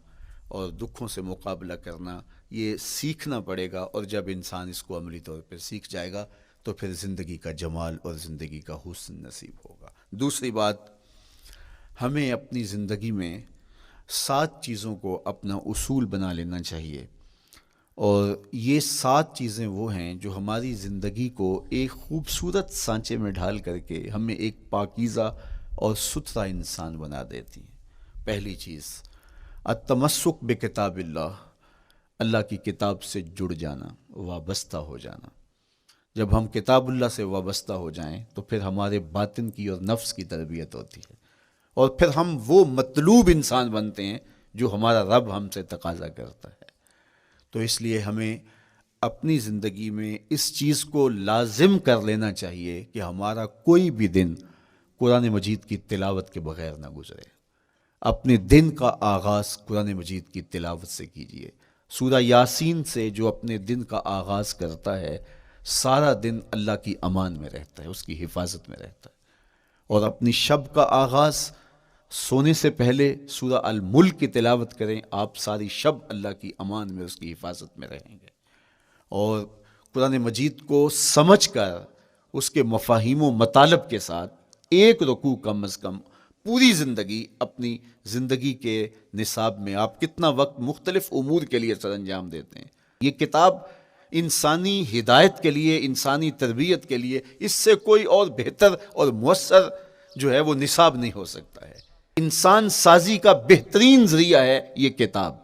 Speaker 2: اور دکھوں سے مقابلہ کرنا، یہ سیکھنا پڑے گا، اور جب انسان اس کو عملی طور پہ سیکھ جائے گا تو پھر زندگی کا جمال اور زندگی کا حسن نصیب ہوگا۔ دوسری بات، ہمیں اپنی زندگی میں 7 چیزوں کو اپنا اصول بنا لینا چاہیے، اور یہ 7 چیزیں وہ ہیں جو ہماری زندگی کو ایک خوبصورت سانچے میں ڈھال کر کے ہمیں ایک پاکیزہ اور ستھرا انسان بنا دیتی ہیں۔ پہلی چیز، التمسک بکتاب اللہ، اللہ کی کتاب سے جڑ جانا، وابستہ ہو جانا۔ جب ہم کتاب اللہ سے وابستہ ہو جائیں تو پھر ہمارے باطن کی اور نفس کی تربیت ہوتی ہے، اور پھر ہم وہ مطلوب انسان بنتے ہیں جو ہمارا رب ہم سے تقاضا کرتا ہے۔ تو اس لیے ہمیں اپنی زندگی میں اس چیز کو لازم کر لینا چاہیے کہ ہمارا کوئی بھی دن قرآن مجید کی تلاوت کے بغیر نہ گزرے۔ اپنے دن کا آغاز قرآن مجید کی تلاوت سے کیجیے۔ سورہ یاسین سے جو اپنے دن کا آغاز کرتا ہے، سارا دن اللہ کی امان میں رہتا ہے، اس کی حفاظت میں رہتا ہے، اور اپنی شب کا آغاز سونے سے پہلے سورہ الملک کی تلاوت کریں، آپ ساری شب اللہ کی امان میں، اس کی حفاظت میں رہیں گے، اور قرآن مجید کو سمجھ کر اس کے مفاہیم و مطالب کے ساتھ ایک رکوع کم از کم پوری زندگی، اپنی زندگی کے نصاب میں آپ کتنا وقت مختلف امور کے لیے سر انجام دیتے ہیں. یہ کتاب انسانی ہدایت کے لیے، انسانی تربیت کے لیے، اس سے کوئی اور بہتر اور مؤثر جو ہے وہ نصاب نہیں ہو سکتا ہے. انسان سازی کا بہترین ذریعہ ہے یہ کتاب،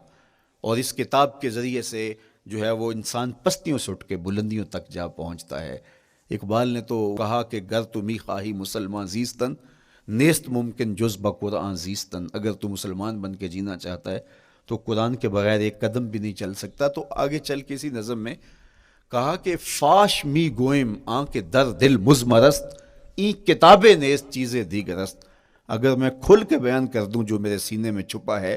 Speaker 2: اور اس کتاب کے ذریعے سے جو ہے وہ انسان پستیوں سے اٹھ کے بلندیوں تک جا پہنچتا ہے. اقبال نے تو کہا کہ گر تمی خواہی مسلمان زیستن، نیست ممکن جز بقرآن زیستن. اگر تو مسلمان بن کے جینا چاہتا ہے تو قرآن کے بغیر ایک قدم بھی نہیں چل سکتا. تو آگے چل کے اسی نظم میں کہا کہ فاش می گوئم آنکھ در دل مزمرست، این کتابیں نیست چیزیں دیگرست. اگر میں کھل کے بیان کر دوں جو میرے سینے میں چھپا ہے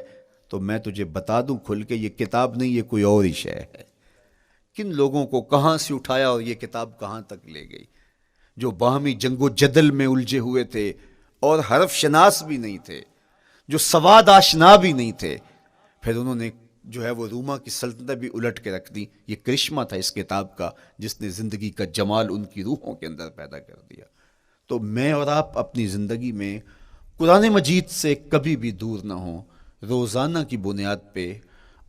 Speaker 2: تو میں تجھے بتا دوں کھل کے یہ کتاب نہیں، یہ کوئی اور ہی شے ہے. کن لوگوں کو کہاں سے اٹھایا اور یہ کتاب کہاں تک لے گئی، جو باہمی جنگ و جدل میں الجھے ہوئے تھے اور حرف شناس بھی نہیں تھے، جو سواد آشنا بھی نہیں تھے، پھر انہوں نے جو ہے وہ روما کی سلطنت بھی الٹ کے رکھ دی. یہ کرشمہ تھا اس کتاب کا جس نے زندگی کا جمال ان کی روحوں کے اندر پیدا کر دیا. تو میں اور آپ اپنی زندگی میں قرآن مجید سے کبھی بھی دور نہ ہوں. روزانہ کی بنیاد پہ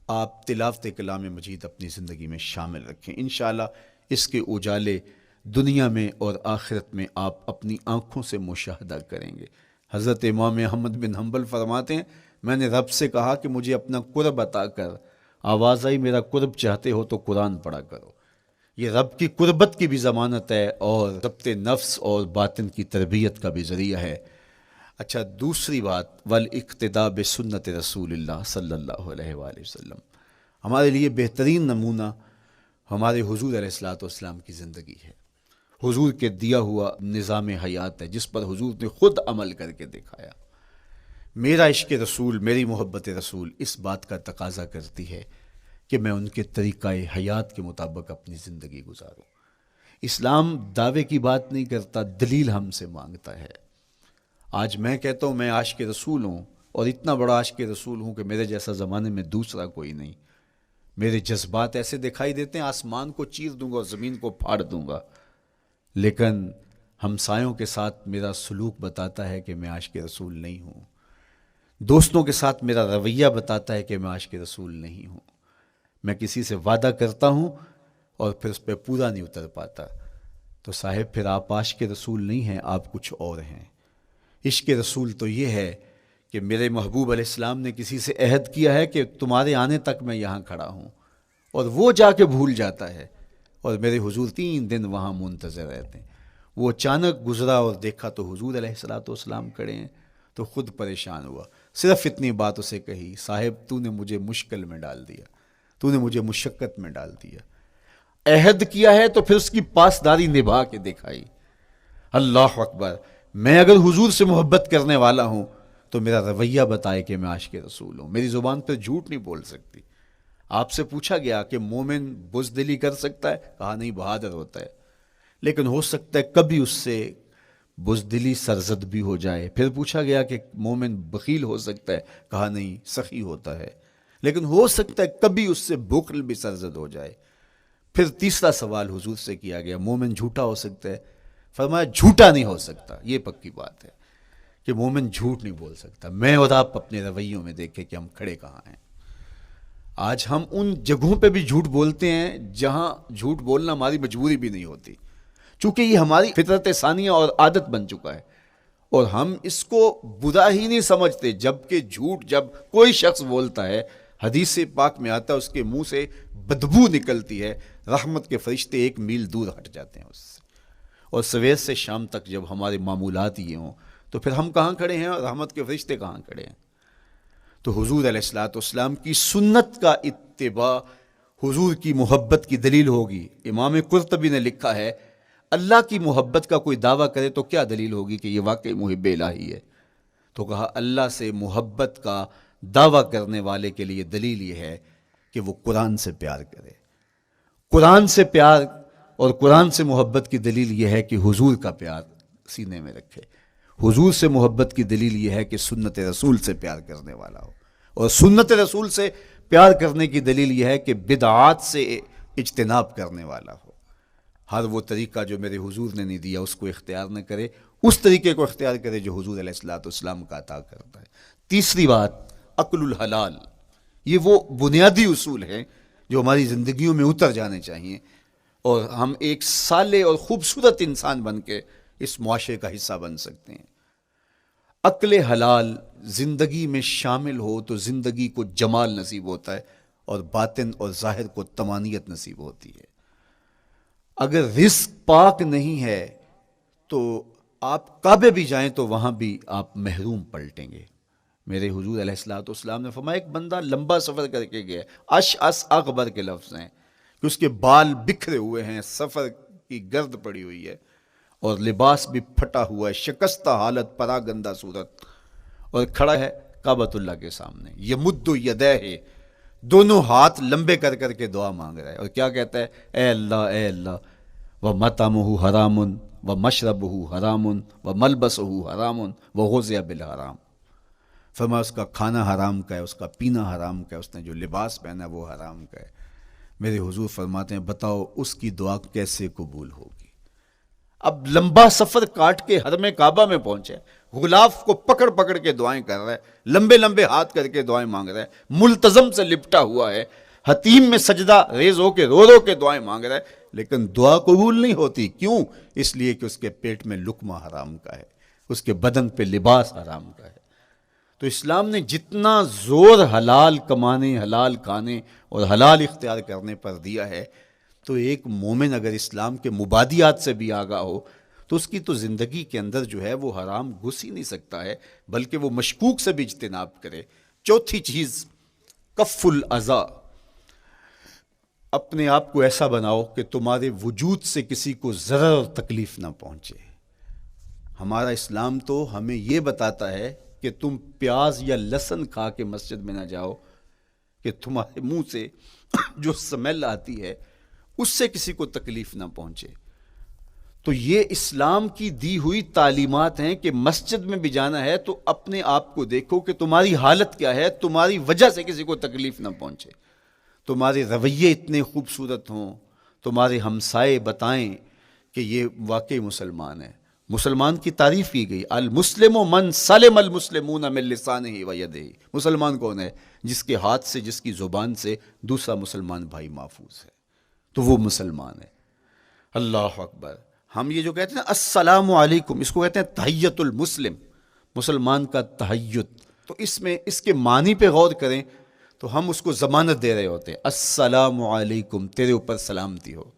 Speaker 2: آپ تلاوت کلام مجید اپنی زندگی میں شامل رکھیں. انشاءاللہ اس کے اجالے دنیا میں اور آخرت میں آپ اپنی آنکھوں سے مشاہدہ کریں گے. حضرت امام احمد بن حنبل فرماتے ہیں میں نے رب سے کہا کہ مجھے اپنا قرب عطا کر. آواز آئی میرا قرب چاہتے ہو تو قرآن پڑھا کرو. یہ رب کی قربت کی بھی ضمانت ہے اور ضبط نفس اور باطن کی تربیت کا بھی ذریعہ ہے. اچھا، دوسری بات والاقتداء بسنت رسول اللہ صلی اللہ علیہ وآلہ وسلم. ہمارے لیے بہترین نمونہ ہمارے حضور علیہ الصلوۃ والسلام کی زندگی ہے. حضور کے دیا ہوا نظام حیات ہے جس پر حضور نے خود عمل کر کے دکھایا. میرا عشق رسول، میری محبت رسول اس بات کا تقاضا کرتی ہے کہ میں ان کے طریقہ حیات کے مطابق اپنی زندگی گزاروں. اسلام دعوے کی بات نہیں کرتا، دلیل ہم سے مانگتا ہے. آج میں کہتا ہوں میں عاشق رسول ہوں، اور اتنا بڑا عاشق رسول ہوں کہ میرے جیسا زمانے میں دوسرا کوئی نہیں. میرے جذبات ایسے دکھائی دیتے ہیں آسمان کو چیر دوں گا اور زمین کو پھاڑ دوں گا، لیکن ہمسایوں کے ساتھ میرا سلوک بتاتا ہے کہ میں عاشق رسول نہیں ہوں. دوستوں کے ساتھ میرا رویہ بتاتا ہے کہ میں عاشق رسول نہیں ہوں. میں کسی سے وعدہ کرتا ہوں اور پھر اس پہ پورا نہیں اتر پاتا، تو صاحب پھر آپ عاشق رسول نہیں ہیں، آپ کچھ اور ہیں. عشق رسول تو یہ ہے کہ میرے محبوب علیہ السلام نے کسی سے عہد کیا ہے کہ تمہارے آنے تک میں یہاں کھڑا ہوں، اور وہ جا کے بھول جاتا ہے، اور میرے حضور 3 دن وہاں منتظر رہتے ہیں. وہ اچانک گزرا اور دیکھا تو حضور علیہ الصلوۃ والسلام کھڑے ہیں، تو خود پریشان ہوا. صرف اتنی بات اسے کہی، صاحب تو نے مجھے مشکل میں ڈال دیا، تو نے مجھے مشقت میں ڈال دیا. عہد کیا ہے تو پھر اس کی پاسداری نبھا کے دکھائی. اللہ اکبر. میں اگر حضور سے محبت کرنے والا ہوں تو میرا رویہ بتائے کہ میں عاشق رسول ہوں. میری زبان پہ جھوٹ نہیں بول سکتی. آپ سے پوچھا گیا کہ مومن بزدلی کر سکتا ہے؟ کہا نہیں، بہادر ہوتا ہے. لیکن ہو سکتا ہے کبھی اس سے بزدلی سرزد بھی ہو جائے. پھر پوچھا گیا کہ مومن بخیل ہو سکتا ہے؟ کہا نہیں، سخی ہوتا ہے. لیکن ہو سکتا ہے کبھی اس سے بخل بھی سرزد ہو جائے. پھر تیسرا سوال حضور سے کیا گیا، مومن جھوٹا ہو سکتا ہے؟ فرمایا جھوٹا نہیں ہو سکتا. یہ پکی بات ہے کہ مومن جھوٹ نہیں بول سکتا. میں اور آپ اپنے رویوں میں دیکھیں کہ ہم کھڑے کہاں ہیں. آج ہم ان جگہوں پہ بھی جھوٹ بولتے ہیں جہاں جھوٹ بولنا ہماری مجبوری بھی نہیں ہوتی، چونکہ یہ ہماری فطرت ثانیہ اور عادت بن چکا ہے، اور ہم اس کو برا ہی نہیں سمجھتے. جبکہ جھوٹ جب کوئی شخص بولتا ہے، حدیث پاک میں آتا ہے اس کے منہ سے بدبو نکلتی ہے، رحمت کے فرشتے 1 میل دور ہٹ جاتے ہیں اس سے. اور سویر سے شام تک جب ہمارے معمولات یہ ہوں تو پھر ہم کہاں کھڑے ہیں اور رحمت کے فرشتے کہاں کھڑے ہیں؟ تو حضور علیہ الصلوۃ والسلام کی سنت کا اتباع حضور کی محبت کی دلیل ہوگی. امام قرطبی نے لکھا ہے اللہ کی محبت کا کوئی دعویٰ کرے تو کیا دلیل ہوگی کہ یہ واقعی محب الہی ہے؟ تو کہا اللہ سے محبت کا دعویٰ کرنے والے کے لیے دلیل یہ ہے کہ وہ قرآن سے پیار کرے. قرآن سے پیار اور قرآن سے محبت کی دلیل یہ ہے کہ حضور کا پیار سینے میں رکھے. حضور سے محبت کی دلیل یہ ہے کہ سنت رسول سے پیار کرنے والا ہو. اور سنت رسول سے پیار کرنے کی دلیل یہ ہے کہ بدعات سے اجتناب کرنے والا ہو. ہر وہ طریقہ جو میرے حضور نے نہیں دیا اس کو اختیار نہ کرے، اس طریقے کو اختیار کرے جو حضور علیہ الصلوۃ والسلام کا عطا کرتا ہے. تیسری بات، عقل الحلال. یہ وہ بنیادی اصول ہیں جو ہماری زندگیوں میں اتر جانے چاہیے اور ہم ایک صالح اور خوبصورت انسان بن کے اس معاشرے کا حصہ بن سکتے ہیں. عقل حلال زندگی میں شامل ہو تو زندگی کو جمال نصیب ہوتا ہے اور باطن اور ظاہر کو طمانینت نصیب ہوتی ہے. اگر رزق پاک نہیں ہے تو آپ کعبے بھی جائیں تو وہاں بھی آپ محروم پلٹیں گے. میرے حضور علیہ الصلوۃ والسلام نے فرمایا ایک بندہ لمبا سفر کر کے گیا، اشعث اغبر کے لفظ ہیں کہ اس کے بال بکھرے ہوئے ہیں، سفر کی گرد پڑی ہوئی ہے اور لباس بھی پھٹا ہوا ہے، شکستہ حالت، پراگندہ صورت، اور کھڑا ہے کعبۃ اللہ کے سامنے. یمد یدیہ، دونوں ہاتھ لمبے کر کر کے دعا مانگ رہا ہے اور کیا کہتا ہے؟ اے اللہ ومطعمہ حرام ومشربہ حرام وملبسہ حرام وغذی بالحرام. فرمایا اس کا کھانا حرام کا ہے، اس کا پینا حرام کا ہے، اس نے جو لباس پہنا ہے وہ حرام کا ہے. میرے حضور فرماتے ہیں بتاؤ اس کی دعا کیسے قبول ہوگی؟ اب لمبا سفر کاٹ کے حرم کعبہ میں پہنچے، غلاف کو پکڑ پکڑ کے دعائیں کر رہا ہے، لمبے لمبے ہاتھ کر کے دعائیں مانگ رہا ہے، ملتزم سے لپٹا ہوا ہے، حتیم میں سجدہ ریز ہو کے رو کے دعائیں مانگ رہا ہے، لیکن دعا قبول نہیں ہوتی. کیوں؟ اس لیے کہ اس کے پیٹ میں لقمہ حرام کا ہے، اس کے بدن پہ لباس حرام کا ہے. تو اسلام نے جتنا زور حلال کمانے، حلال کھانے اور حلال اختیار کرنے پر دیا ہے، تو ایک مومن اگر اسلام کے مبادیات سے بھی آگاہ ہو تو اس کی تو زندگی کے اندر جو ہے وہ حرام گھس ہی نہیں سکتا ہے، بلکہ وہ مشکوک سے بھی اجتناب کرے. چوتھی چیز، کف الاذی. اپنے آپ کو ایسا بناؤ کہ تمہارے وجود سے کسی کو ضرر اور تکلیف نہ پہنچے. ہمارا اسلام تو ہمیں یہ بتاتا ہے کہ تم پیاز یا لہسن کھا کے مسجد میں نہ جاؤ کہ تمہارے منہ سے جو سمیل آتی ہے اس سے کسی کو تکلیف نہ پہنچے. تو یہ اسلام کی دی ہوئی تعلیمات ہیں کہ مسجد میں بھی جانا ہے تو اپنے آپ کو دیکھو کہ تمہاری حالت کیا ہے، تمہاری وجہ سے کسی کو تکلیف نہ پہنچے. تمہارے رویے اتنے خوبصورت ہوں، تمہارے ہمسائے بتائیں کہ یہ واقعی مسلمان ہے. مسلمان کی تعریف کی گئی، المسلم من سلم المسلمون من لسانہ و یدہ. مسلمان کون ہے؟ جس کے ہاتھ سے، جس کی زبان سے دوسرا مسلمان بھائی محفوظ ہے، تو وہ مسلمان ہے. اللہ اکبر. ہم یہ جو کہتے ہیں السلام علیکم، اس کو کہتے ہیں تحیت المسلم، مسلمان کا تحیت. تو اس میں اس کے معنی پہ غور کریں تو ہم اس کو ضمانت دے رہے ہوتے ہیں، السلام علیکم، تیرے اوپر سلامتی ہو.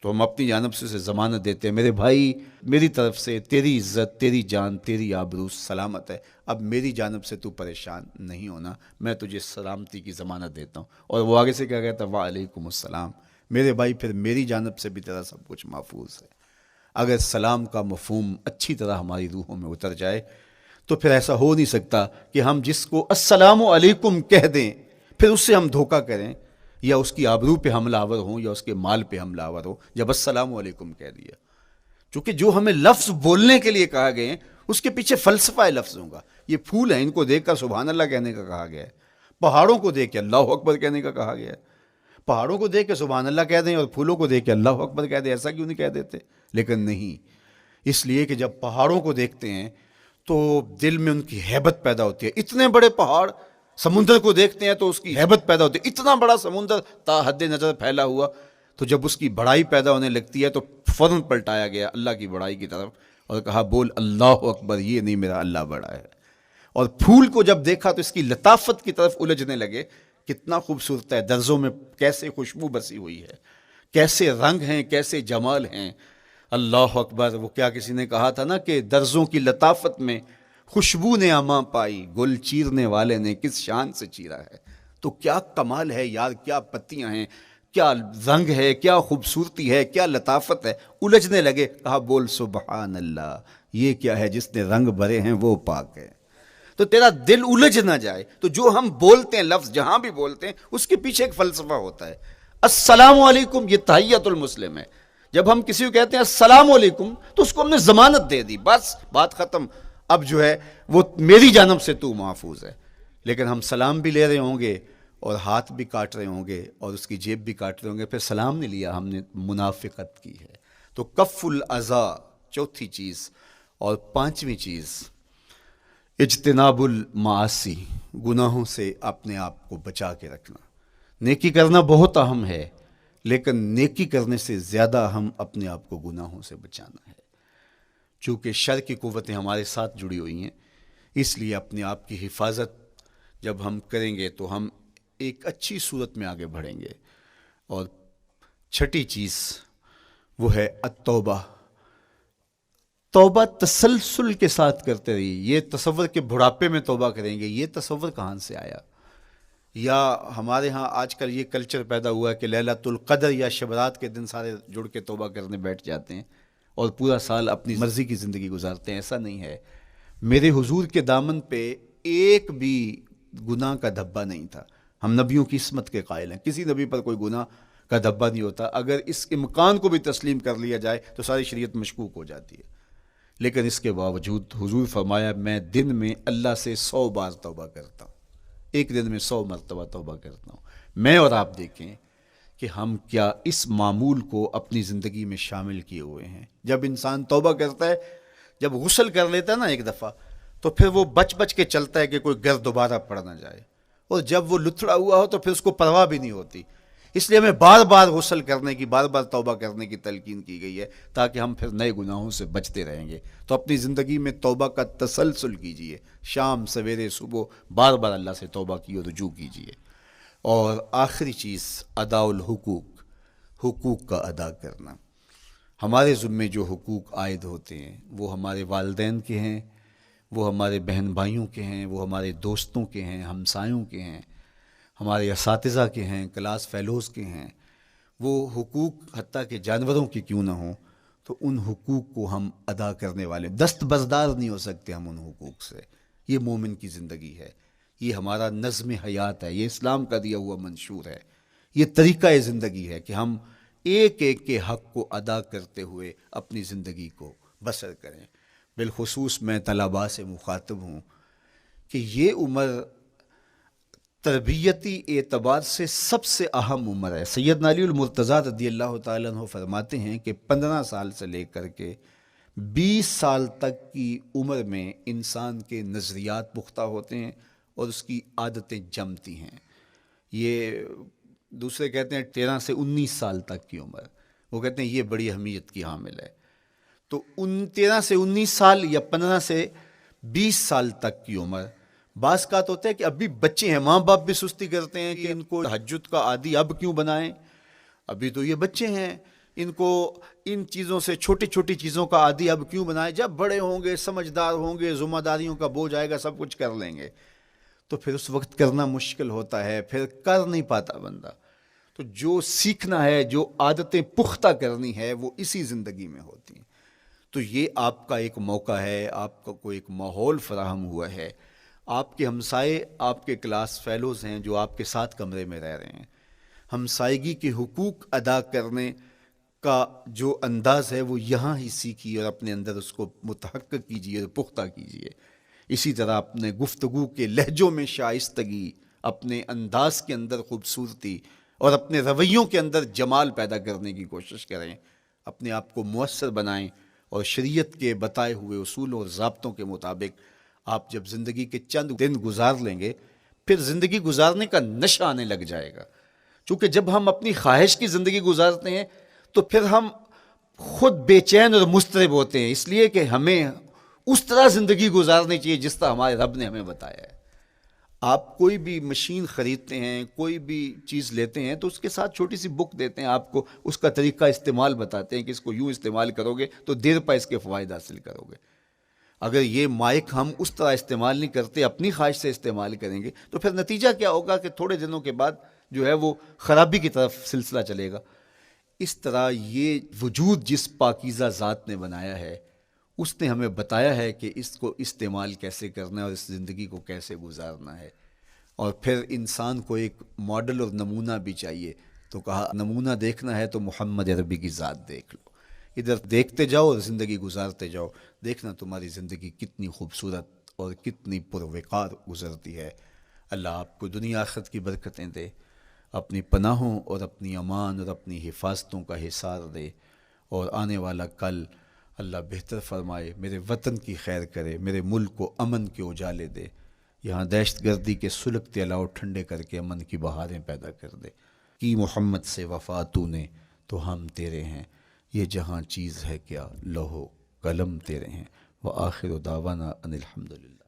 Speaker 2: تو ہم اپنی جانب سے اسے ضمانت دیتے ہیں، میرے بھائی میری طرف سے تیری عزت، تیری جان، تیری آبرو سلامت ہے، اب میری جانب سے تو پریشان نہیں ہونا، میں تجھے سلامتی کی ضمانت دیتا ہوں. اور وہ آگے سے کیا کہتا ہے؟ وعلیکم السلام. میرے بھائی پھر میری جانب سے بھی تیرا سب کچھ محفوظ ہے. اگر سلام کا مفہوم اچھی طرح ہماری روحوں میں اتر جائے تو پھر ایسا ہو نہیں سکتا کہ ہم جس کو السلام علیکم کہہ دیں پھر اس سے ہم دھوکہ کریں یا اس کی آبرو پہ حملہ آور ہوں یا اس کے مال پہ حملہ آور ہوں جب السلام علیکم کہہ دیا. چونکہ جو ہمیں لفظ بولنے کے لیے کہا گئے ہیں اس کے پیچھے فلسفہ ہے لفظوں کا. یہ پھول ہیں، ان کو دیکھ کر سبحان اللہ کہنے کا کہا گیا ہے. پہاڑوں کو دیکھ کے اللہ اکبر کہنے کا کہا گیا ہے. پہاڑوں کو دیکھ کے سبحان اللہ کہہ دیں اور پھولوں کو دیکھ کے اللہ اکبر کہہ دیں، ایسا کیوں نہیں کہہ دیتے؟ لیکن نہیں، اس لیے کہ جب پہاڑوں کو دیکھتے ہیں تو دل میں ان کی ہیبت پیدا ہوتی ہے. اتنے بڑے پہاڑ، سمندر کو دیکھتے ہیں تو اس کی ہیبت پیدا ہوتی ہے. اتنا بڑا سمندر تا حد نظر پھیلا ہوا، تو جب اس کی بڑائی پیدا ہونے لگتی ہے تو فوراً پلٹایا گیا اللہ کی بڑائی کی طرف اور کہا بول اللہ اکبر، یہ نہیں میرا اللہ بڑا ہے. اور پھول کو جب دیکھا تو اس کی لطافت کی طرف الجھنے لگے، کتنا خوبصورت ہے، درزوں میں کیسے خوشبو بسی ہوئی ہے، کیسے رنگ ہیں، کیسے جمال ہیں. اللہ اکبر. وہ کیا کسی نے کہا تھا نا کہ درزوں کی لطافت میں خوشبو نے اماں پائی، گل چیرنے والے نے کس شان سے چیرا ہے. تو کیا کمال ہے یار، کیا پتیاں ہیں، کیا رنگ ہے، کیا خوبصورتی ہے، کیا لطافت ہے. الجھنے لگے، کہا بول سبحان اللہ، یہ کیا ہے، جس نے رنگ بھرے ہیں وہ پاک ہے. تو تیرا دل الجھ نہ جائے. تو جو ہم بولتے ہیں لفظ جہاں بھی بولتے ہیں اس کے پیچھے ایک فلسفہ ہوتا ہے. السلام علیکم یہ تحیت المسلم ہے. جب ہم کسی کو کہتے ہیں السلام علیکم تو اس کو ہم نے ضمانت دے دی، بس بات ختم، اب جو ہے وہ میری جانب سے تو محفوظ ہے۔ لیکن ہم سلام بھی لے رہے ہوں گے اور ہاتھ بھی کاٹ رہے ہوں گے اور اس کی جیب بھی کاٹ رہے ہوں گے، پھر سلام نہیں لیا، ہم نے منافقت کی ہے۔ تو کف الاذی چوتھی چیز، اور پانچویں چیز اجتناب المعاصی، گناہوں سے اپنے آپ کو بچا کے رکھنا۔ نیکی کرنا بہت اہم ہے، لیکن نیکی کرنے سے زیادہ ہم اپنے آپ کو گناہوں سے بچانا ہے۔ چونکہ شر کی قوتیں ہمارے ساتھ جڑی ہوئی ہیں، اس لیے اپنے آپ کی حفاظت جب ہم کریں گے تو ہم ایک اچھی صورت میں آگے بڑھیں گے۔ اور چھٹی چیز وہ ہے التوبہ، توبہ تسلسل کے ساتھ کرتے رہیے۔ یہ تصور کہ بڑھاپے میں توبہ کریں گے، یہ تصور کہاں سے آیا؟ یا ہمارے ہاں آج کل یہ کلچر پیدا ہوا ہے کہ لیلۃ القدر یا شبرات کے دن سارے جڑ کے توبہ کرنے بیٹھ جاتے ہیں اور پورا سال اپنی مرضی کی زندگی گزارتے ہیں۔ ایسا نہیں ہے۔ میرے حضور کے دامن پہ ایک بھی گناہ کا دھبا نہیں تھا۔ ہم نبیوں کی عصمت کے قائل ہیں، کسی نبی پر کوئی گناہ کا دھبا نہیں ہوتا۔ اگر اس امکان کو بھی تسلیم کر لیا جائے تو ساری شریعت مشکوک ہو جاتی ہے، لیکن اس کے باوجود حضور فرمایا میں دن میں اللہ سے 100 بار توبہ کرتا ہوں، ایک دن میں 100 مرتبہ توبہ کرتا ہوں۔ میں اور آپ دیکھیں کہ ہم کیا اس معمول کو اپنی زندگی میں شامل کیے ہوئے ہیں۔ جب انسان توبہ کرتا ہے، جب غسل کر لیتا ہے نا ایک دفعہ، تو پھر وہ بچ بچ کے چلتا ہے کہ کوئی گرد دوبارہ پڑ نہ جائے، اور جب وہ لتھڑا ہوا ہو تو پھر اس کو پرواہ بھی نہیں ہوتی۔ اس لیے ہمیں بار بار غسل کرنے کی، بار بار توبہ کرنے کی تلقین کی گئی ہے، تاکہ ہم پھر نئے گناہوں سے بچتے رہیں گے۔ تو اپنی زندگی میں توبہ کا تسلسل کیجئے، شام سویرے صبح بار بار اللہ سے توبہ کی اور رجوع کیجئے۔ اور آخری چیز ادا الحقوق، حقوق کا ادا کرنا۔ ہمارے ذمے جو حقوق عائد ہوتے ہیں وہ ہمارے والدین کے ہیں، وہ ہمارے بہن بھائیوں کے ہیں، وہ ہمارے دوستوں کے ہیں، ہمسایوں کے ہیں، ہمارے اساتذہ کے ہیں، کلاس فیلوز کے ہیں۔ وہ حقوق حتیٰ کہ جانوروں کی کیوں نہ ہوں، تو ان حقوق کو ہم ادا کرنے والے، دست بردار نہیں ہو سکتے ہم ان حقوق سے۔ یہ مومن کی زندگی ہے، یہ ہمارا نظم حیات ہے، یہ اسلام کا دیا ہوا منشور ہے، یہ طریقہ زندگی ہے کہ ہم ایک ایک کے حق کو ادا کرتے ہوئے اپنی زندگی کو بسر کریں۔ بالخصوص میں طلباء سے مخاطب ہوں کہ یہ عمر تربیتی اعتبار سے سب سے اہم عمر ہے۔ سیدنا علی المرتضیٰ رضی اللہ تعالیٰ عنہ فرماتے ہیں کہ 15 سال سے لے کر کے 20 سال تک کی عمر میں انسان کے نظریات پختہ ہوتے ہیں اور اس کی عادتیں جمتی ہیں۔ یہ دوسرے کہتے ہیں 13 سے 19 سال تک کی عمر، وہ کہتے ہیں یہ بڑی اہمیت کی حامل ہے۔ تو 13 سے 19 سال یا 15 سے 20 سال تک کی عمر، بعض کا تو ہوتا ہے کہ ابھی بچے ہیں، ماں باپ بھی سستی کرتے ہیں کہ ان کو تہجد کا عادی اب کیوں بنائیں، ابھی تو یہ بچے ہیں، ان کو ان چیزوں سے، چھوٹی چھوٹی چیزوں کا عادی اب کیوں بنائیں، جب بڑے ہوں گے، سمجھدار ہوں گے، ذمہ داریوں کا بوجھ آئے گا، سب کچھ کر لیں گے۔ تو پھر اس وقت کرنا مشکل ہوتا ہے، پھر کر نہیں پاتا بندہ۔ تو جو سیکھنا ہے، جو عادتیں پختہ کرنی ہے، وہ اسی زندگی میں ہوتی ہیں۔ تو یہ آپ کا ایک موقع ہے، آپ کو ایک ماحول فراہم ہوا ہے۔ آپ کے ہمسائے آپ کے کلاس فیلوز ہیں جو آپ کے ساتھ کمرے میں رہ رہے ہیں۔ ہمسائیگی کے حقوق ادا کرنے کا جو انداز ہے وہ یہاں ہی سیکھیے اور اپنے اندر اس کو متحقق کیجیے اور پختہ کیجیے۔ اسی طرح اپنے گفتگو کے لہجوں میں شائستگی، اپنے انداز کے اندر خوبصورتی اور اپنے رویوں کے اندر جمال پیدا کرنے کی کوشش کریں۔ اپنے آپ کو مؤثر بنائیں اور شریعت کے بتائے ہوئے اصول اور ضابطوں کے مطابق آپ جب زندگی کے چند دن گزار لیں گے، پھر زندگی گزارنے کا نشہ آنے لگ جائے گا۔ چونکہ جب ہم اپنی خواہش کی زندگی گزارتے ہیں تو پھر ہم خود بے چین اور مضطرب ہوتے ہیں، اس لیے کہ ہمیں اس طرح زندگی گزارنی چاہیے جس طرح ہمارے رب نے ہمیں بتایا ہے۔ آپ کوئی بھی مشین خریدتے ہیں، کوئی بھی چیز لیتے ہیں تو اس کے ساتھ چھوٹی سی بک دیتے ہیں آپ کو، اس کا طریقہ استعمال بتاتے ہیں کہ اس کو یوں استعمال کرو گے تو دیر پا اس کے فوائد حاصل کرو گے۔ اگر یہ مائک ہم اس طرح استعمال نہیں کرتے، اپنی خواہش سے استعمال کریں گے تو پھر نتیجہ کیا ہوگا کہ تھوڑے دنوں کے بعد جو ہے وہ خرابی کی طرف سلسلہ چلے گا۔ اس طرح یہ وجود جس پاکیزہ ذات نے بنایا ہے، اس نے ہمیں بتایا ہے کہ اس کو استعمال کیسے کرنا ہے اور اس زندگی کو کیسے گزارنا ہے۔ اور پھر انسان کو ایک ماڈل اور نمونہ بھی چاہیے تو کہا نمونہ دیکھنا ہے تو محمد عربی کی ذات دیکھ لو، ادھر دیکھتے جاؤ اور زندگی گزارتے جاؤ، دیکھنا تمہاری زندگی کتنی خوبصورت اور کتنی پروقار گزرتی ہے۔ اللہ آپ کو دنیا آخرت کی برکتیں دے، اپنی پناہوں اور اپنی امان اور اپنی حفاظتوں کا حصار دے، اور آنے والا کل اللہ بہتر فرمائے، میرے وطن کی خیر کرے، میرے ملک کو امن کے اجالے دے، یہاں دہشت گردی کے سلگتے الاؤ ٹھنڈے کر کے امن کی بہاریں پیدا کر دے۔ کی محمد سے وفا تو نے تو ہم تیرے ہیں، یہ جہاں چیز ہے کیا لوح و قلم تیرے ہیں۔ وآخر دعوانا ان الحمدللہ۔